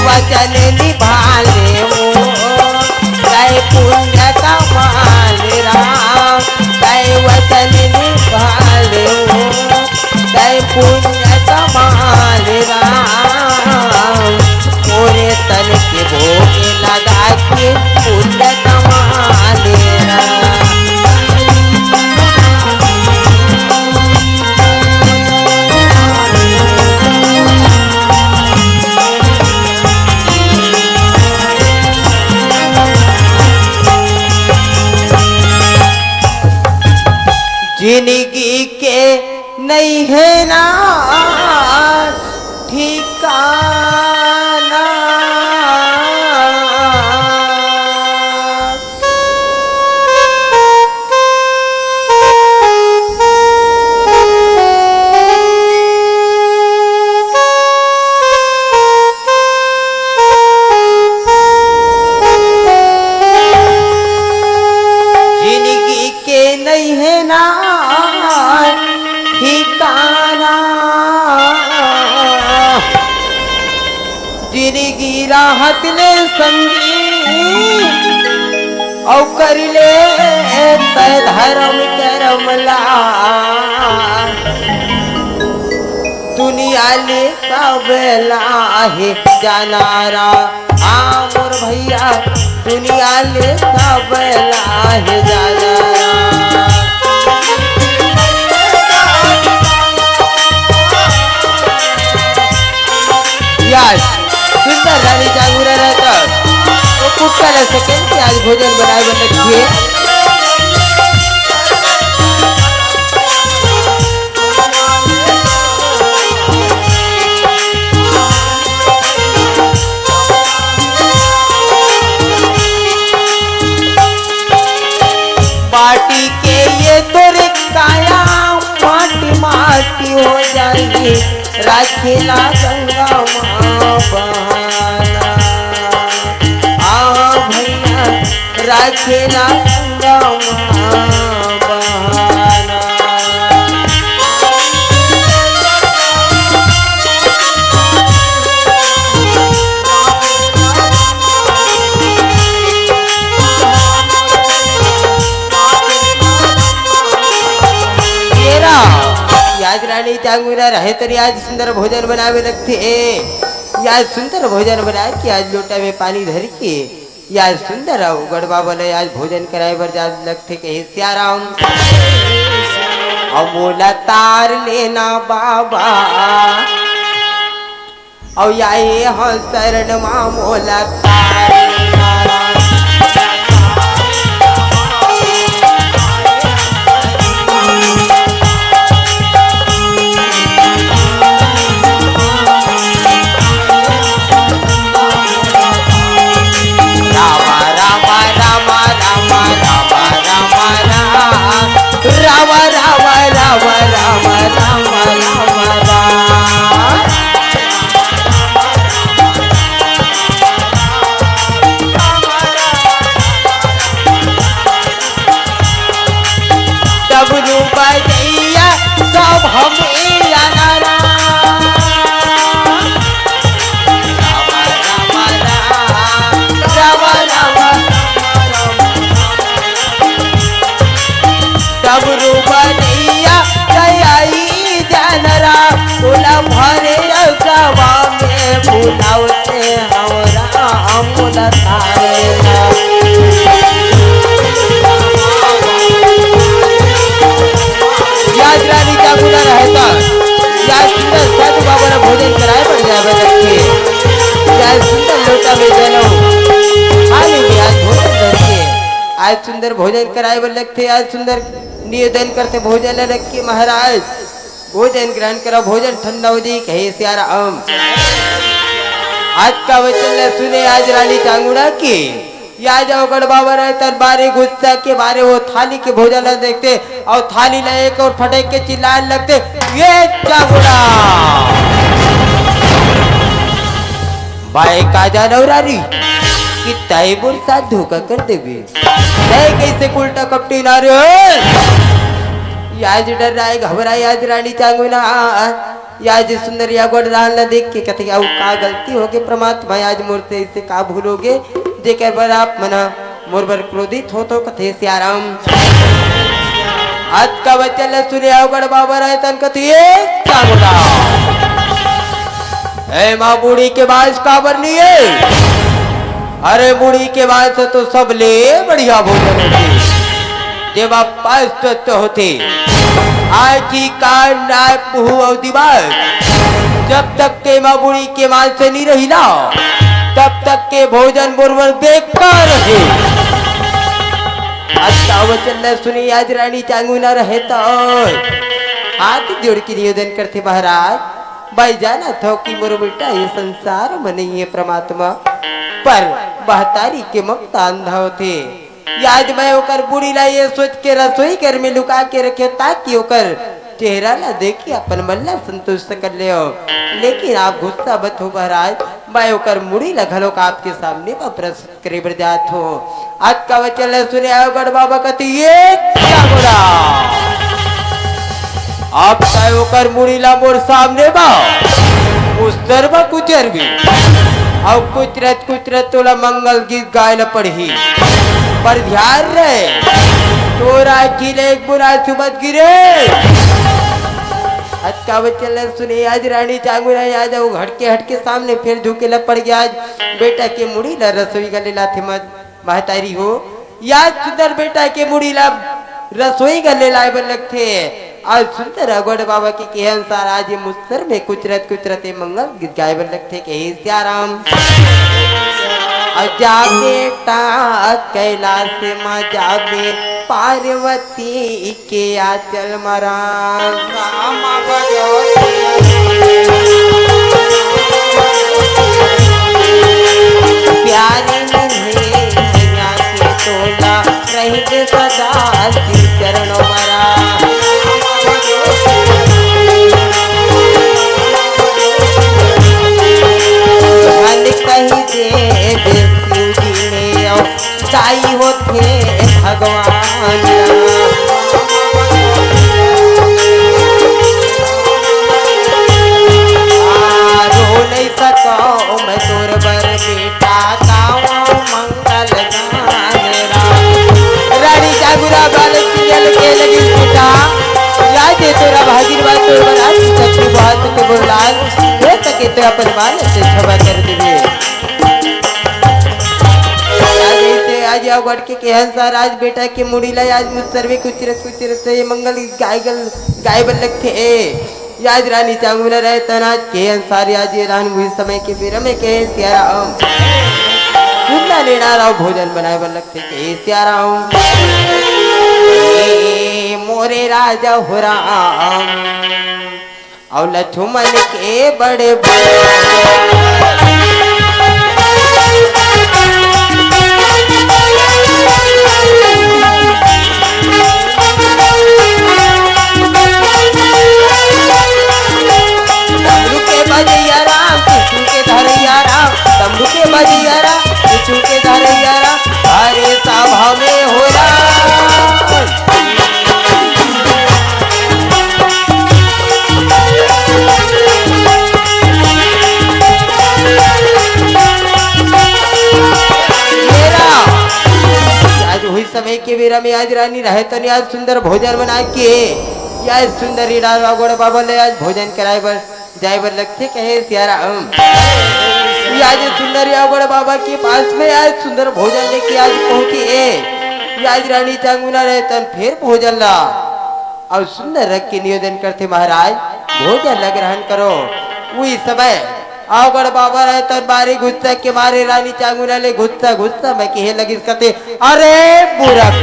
वचन निभाले वो जय पुण्य कमाल राम जय जिंदगी के नहीं है ना ठिकाना। जिंदगी के नहीं है ना ठिकाना। जिंदगी राहत ले संगी औ कर ले तय धर्म करमला। दुनिया ले सब लाहे जानारा। मोर भैया दुनिया ले सब लाहे जानारा। यार सुंदर रानी जागूरा रहता वो कुत्ता रह सके कि आज भोजन बनाए बन रखिए। पार्टी के ये तोरे काया माटी माटी हो जाएगी। राखेला गंगा माँ बहाना। भैया राखेला गंगा माँ बहाना। आज रानी चांगुरा रहे तरी आज सुंदर भोजन बनावे लगते। आज सुंदर भोजन बनाए कि आज लोटा में पानी धर के आज सुंदर गड़बा बने आज भोजन कराए बर आज लगते कहे सियाराम। अमोला तार लेना बाबा और ये हाँ शरण माँ मोला तार लेना। डबरू बजैया सब हमें अनारा। डबरू बजैया गई जानरा तोला भरे सभा में बुलावते हमरा अमूल तारेला। रानी चांगुरा रहता यार सुंदर साधु बाबा ने भोजन कराए पर जावे रखे। यार सुंदर लोटा में जलो खाली में आज भोजन रखे। आज सुंदर भोजन कराए पर लगते। आज सुंदर निवेदन करते भोजन रखे। महाराज भोजन ग्रहण करो। भोजन ठंडा हो जाए कहे सियाराम। आज का वचन सुने आज रानी चांगुरा की या जाओ गड़बावा रहे तर बारे गुस्सा के बारे वो थाली के भोजन देखते और थाली ले और फटे के चिल्लाने लगते ये चांगुरा भाई का जानवरारी कि तैबुर साथ धोखा कर देवे। कैसे उल्टा कपटी ना रे याज डर रहा है घबराई। आज रानी चांगुरा याज सुंदर या गोड़ डालना देख के कहते का गलती हो गई परमात्मा आज मूर्ति इससे का भूलोगे जेकर बर आप मना मोर बर क्रोधित हो तो कथे सियाराम। आज का वचन सुने अवगढ़ बाबा रहे तन कथे चांगुरा ए माँ बूढ़ी के बास काबर नहीं है। अरे बूढ़ी के बास तो सब ले बढ़िया भोजन होते जब आप पास होते। आज ही कार नाक मुँह और दीवार जब तक के माँ बूढ़ी के मान से नहीं रही ना तब तक के भोजन बुरबर बेकार रहे। आता वचन सुनी आज राणी चांगुना रहता हाथ जोड़ के निवेदन करते महाराज भाई जाना था कि मोर बेटा ये संसार में नहीं है परमात्मा पर बहतारी के ममता अंधा होते याद मैं ओकर बुरी ला ये सोच के रसोई घर में लुका के रखे ताकि ओकर चेहरा ला देखी अपन मल्ला संतुष्ट कर ले हो। लेकिन आप गुस्सा मत हो महाराज मैं ओकर मुड़ी लगलो का आपके सामने वापस करे बरजात हो। आज का वचन सुने आओगढ़ बाबा कहती ये क्या बोला आप चाहे ओकर मुड़ी ला मोर सामने बा उस दरबा कुचर भी अब कुचरत कुचरत तोला मंगल गीत गायला पड़ी पर ध्यान रहे तोरा किले एक बुरा सुबत गिरे। आज का वचन सुने आज रानी चांगुना आज वो हटके सामने फिर झुकेला पड़ गया। आज बेटा के मुड़ी ला रसोई गले लाथे मत महतारी हो याद सुंदर बेटा के मुड़ी ला रसोई गले लाए बन लगते आज सुंदर अगोड़ बाबा के अनुसार आज ये मुस्तर में कुचरत कुचरत मंगल गीत गाए बन लगते के सियाराम जा बेटा कैलाश में जाबे पार्वती के आचल मरा प्यारे के तोला रही सदा चरणों मरा कही दे साई होते भगवान रो नहीं सको मैं तोर बर बेटा गाँव मंगल रानी जागुरा बालक के लगी बेटा याद है तोरा भागिर बात तोर बना सकती बात के बोलाल हो सके तो अपन बाल से क्षमा कर देवे। आज अवगढ़ के अनुसार आज बेटा के मुड़ी ला आज मुसरवे कुचरत कुचरत से मंगल गाय बन लगते याद रानी चांगुना रहे तनाज के अनुसार आज ये रान हुई समय के फिर में के सियाराम सुनना लेना राव भोजन बनाए बन लगते के सियाराम मोरे राजा हो राम और लक्ष्मण के बड़े बजिया राम किशु के धरैया राम तंबू के बजिया राम किशु के धरैया राम हरे सभा में हो आज हुई समय के बेरा में आज रानी रहे तनी आज सुंदर भोजन बना के आज सुंदर हीरा गोड़ बाबा ले आज भोजन कराए बर जाए बर लगते कहे सियाराम आज सुंदर यागोड़ बाबा के पास में आज सुंदर भोजन लेके आज पहुंची आज रानी चांगुना रहे तन फिर भोजन ला और सुंदर रख के निवेदन करते महाराज भोजन लग ग्रहण करो। वही समय आवगढ़ बाबा रहे तन बारे गुस्सा के मारे रानी चांगुना ले गुस्सा मैं कहे लगी कहते अरे बुरक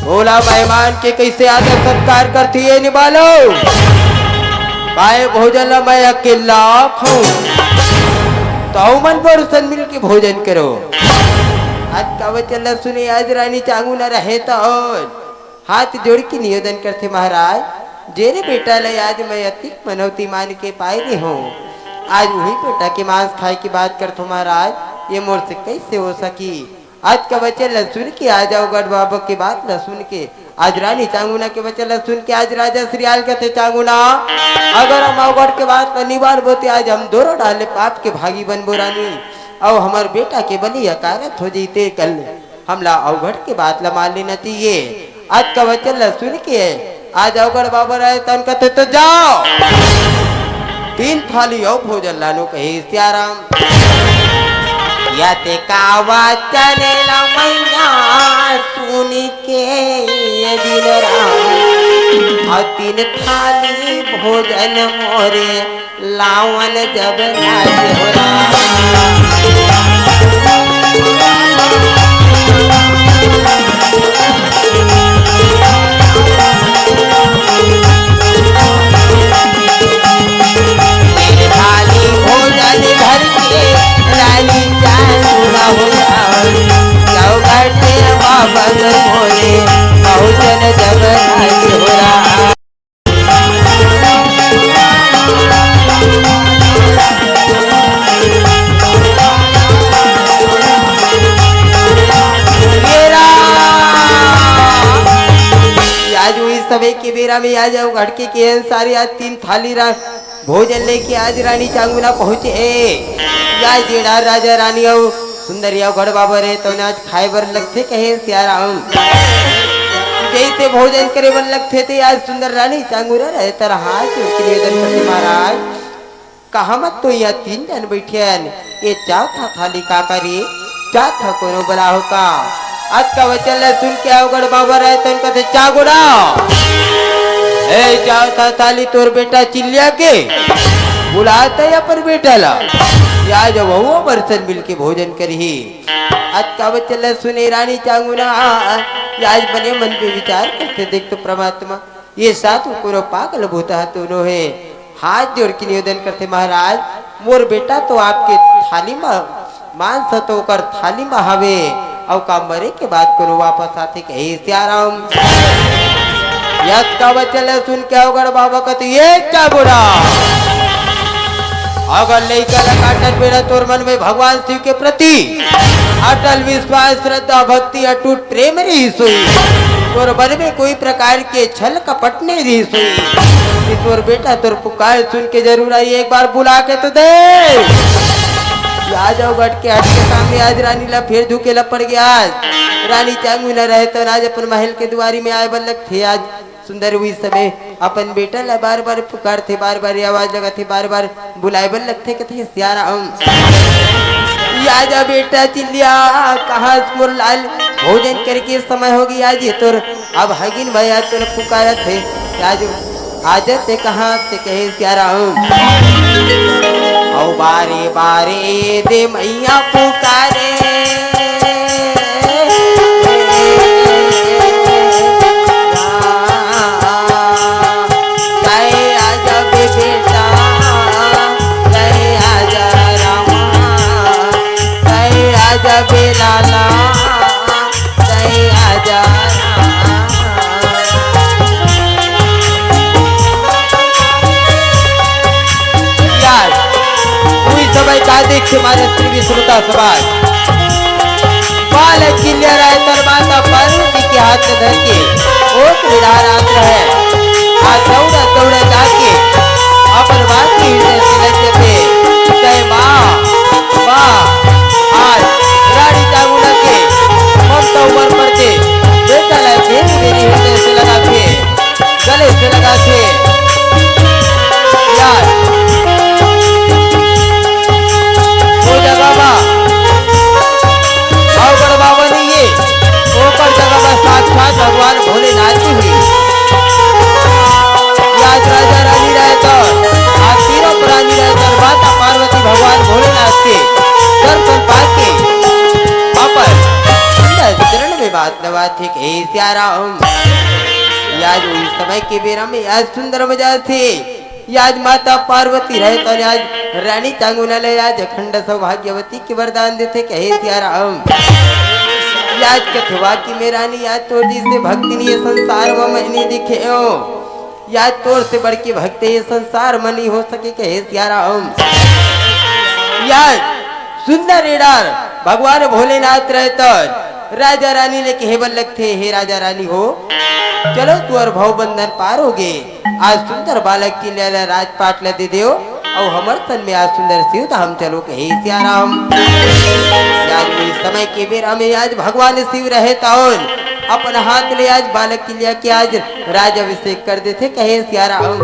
बोला मेहमान के कैसे आदर सत्कार करती है निभालो पाए भोजन मैं अकेला खाऊं तो मन पर मिल के भोजन करो। आज का वचन सुने आज रानी चांगुना रहे तो हाथ जोड़ के निवेदन करते महाराज जेरे बेटा ले आज मैं अति मनौती मान के पाए रही हूँ आज वही बेटा के मांस खाए की बात करते महाराज ये मोर से कैसे हो सकी। आज का वचन सुन के आ जाओ गढ़ बाबा की बात न सुन के आज रानी चांगुना के वचन सुन के आज राजा श्रीयाल कहते चांगुना अगर हम अवगढ़ के बात न निवार बोते आज हम दोनों डाले पाप के भागी बनबो रानी और हमार बेटा के बलि अकारत हो जीते कल हमला अवगढ़ के बात ला मान लेना चाहिए। आज का वचन सुन के आज अवगढ़ बाबा रहे तन कहते तो जाओ 3 थाली और भोजन लानो कहे सियाराम याते कावा चलेला मैया सुन के ये दिन राम और 3 थाली भोजन मोरे लावन जब लाज हो राम समय के बेरा में आ जाओ घड़के के अनुसार आज 3 थाली भोजन लेके आज रानी चांगुना पहुंचे आज जेड़ा राजा रानी आओ सुंदर आओ गढ़ बाबा रहे तो आज खाए बर लगते कहे सियाराम जैसे भोजन करे बर लगते थे आज सुंदर रानी चांगुना रहे तर हाथ निवेदन करते महाराज कहा मत तो यहाँ 3 जन बैठे ये चौथा थाली का करे चौथा कोनो बड़ा हो का आज का वचन सुन के आओ गढ़ बाबा रहे तो उनका थे चागुड़ा ए चौथा थाली तोर बेटा चिल्लिया के बुलाता या पर बेटा ला या जब वो बर्तन मिल के भोजन करी आज का वचन सुने रानी चांगुना आज बने मन पे विचार करते देख तो परमात्मा ये साथ को पागल भूता तो है हाथ जोड़ के निवेदन करते महाराज मोर बेटा तो आपके थाली में मांस तो कर थाली में हवे और का मरे के बाद करो वापस आते कहे सियाराम यद का वचन सुन के अवगढ़ बाबा कहते ये क्या बुरा अगर लेकर अटल बेड़ा तोर मन में भगवान शिव के प्रति अटल विश्वास श्रद्धा भक्ति अटूट प्रेम रही सोई तोर मन में कोई प्रकार के छल कपट नहीं रही सोई तोर बेटा तोर पुकार सुन के जरूर आई एक बार बुला के तो दे आ जाओ गट के हट के सामने आज रानी ला फिर धुके ला पड़ गया आज रानी चांगू न रहे तो आज अपन महल के दुआरी में आए बल्लक थे आज सुंदर हुई समय अपन बेटा ला बार बार पुकार थे बार बार आवाज लगा थे बार बार बुलाए बल्लक थे कहते सियाराम आजा बेटा चिल्लिया कहा मोर लाल भोजन करके समय हो गई आज ये तोर अब हगिन भैया तोर पुकारा थे आज आज से कहा से कहे सियाराम औ बारे बारे दे मैया पुकारे आजा बेटा आजा रामा आजा बेलाला आजा समय का देख हमारे स्त्री श्रोता समाज बालक किल्लिया राय तर माता पार्वती के हाथ में धर के ओट निधारात है आज दौड़ा दौड़ा जाके अपन बात की हृदय से लगे थे जय माँ माँ आज रानी चांगुना के ममता उमर पड़ते बेटा लगे मेरी हृदय से लगा थे गले से लगा थे यार बाबा ने ये ऊपर जगह साक्षात भगवान भोलेनाथ की हुई आज राजा रानी रहे तो आज तीनों प्राणी रहे तो माता पार्वती भगवान भोलेनाथ के दर्शन पाके वापस चरण में बात नवा थे कि सियाराम आज उस समय के बेरा में आज सुंदर मजा थे आज माता पार्वती रहे तो आज रानी चांगुना ले आज अखंड सौभाग्यवती के वरदान देते कहे सियाराम आज कथवा की मेरा नी आज तोर जिससे भक्ति नहीं संसार में नहीं दिखे हो याद तोर से बढ़ के भक्ति ये संसार में नहीं हो सके कहे सियाराम याद सुंदर एडार भगवान भोलेनाथ रहे तो राजा रानी ने कहे बल्लक थे हे राजा रानी हो चलो तू और भव बंधन पार हो गए आज सुंदर बालक की लिए राजपाट ले दे दो और हमर तन में आज सुंदर शिव धाम चलो कहे सियाराम आज समय के बेरा में आज भगवान शिव रहे तौन अपन हाथ ले आज बालक की लिया के आज राज अभिषेक कर देते कहे सियाराम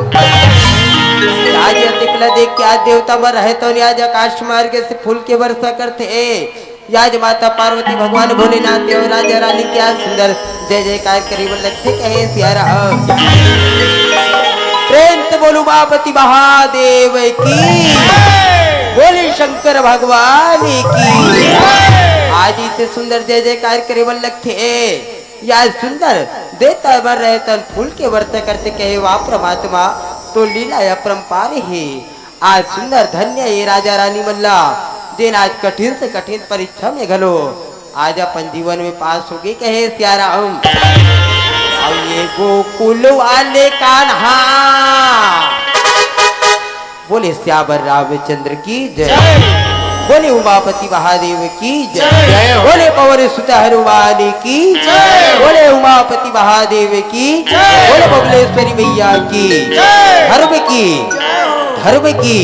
आज निकला देख के आज देवता बर रहे तो आज आकाश मार्ग से फूल के वर्षा करते आज माता पार्वती भगवान भोलेनाथ देव राजा रानी के आज सुंदर जय जयकार करीब लगते कहे सियाराम प्रेम से बोलू मापति महादेव की बोले शंकर भगवान की आज इसे सुंदर जय जयकार करे लगते याद सुंदर देता बर रहे तन फूल के वर्त करते कहे वाह परमात्मा तो लीला अपरंपार है आज सुंदर धन्य ये राजा रानी मल्ला दिन आज कठिन से कठिन परीक्षा में घलो आज अपन जीवन में पास हो गए कहे सियाराम और ये गोकुल वाले कान्हा बोले श्यावर रामचंद्र की जय। बोले उमापति महादेव की जय जय हो। बोले पवन सुत हनुमान की जय हो। बोले उमापति महादेव की जय बोले हो। बबलेश्वरी मैया की जय। धर्म की धर्म की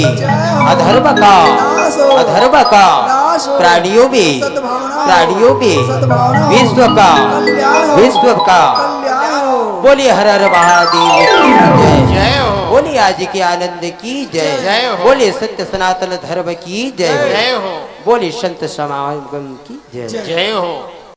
अधर्म का अधर्म का प्राणियों में विश्व का बोले हर हर महादेव की जय जय हो। बोले आज के आनंद की जय जय हो। बोले सत्य सनातन धर्म की जय जय हो। बोले संत समागम की जय जय हो।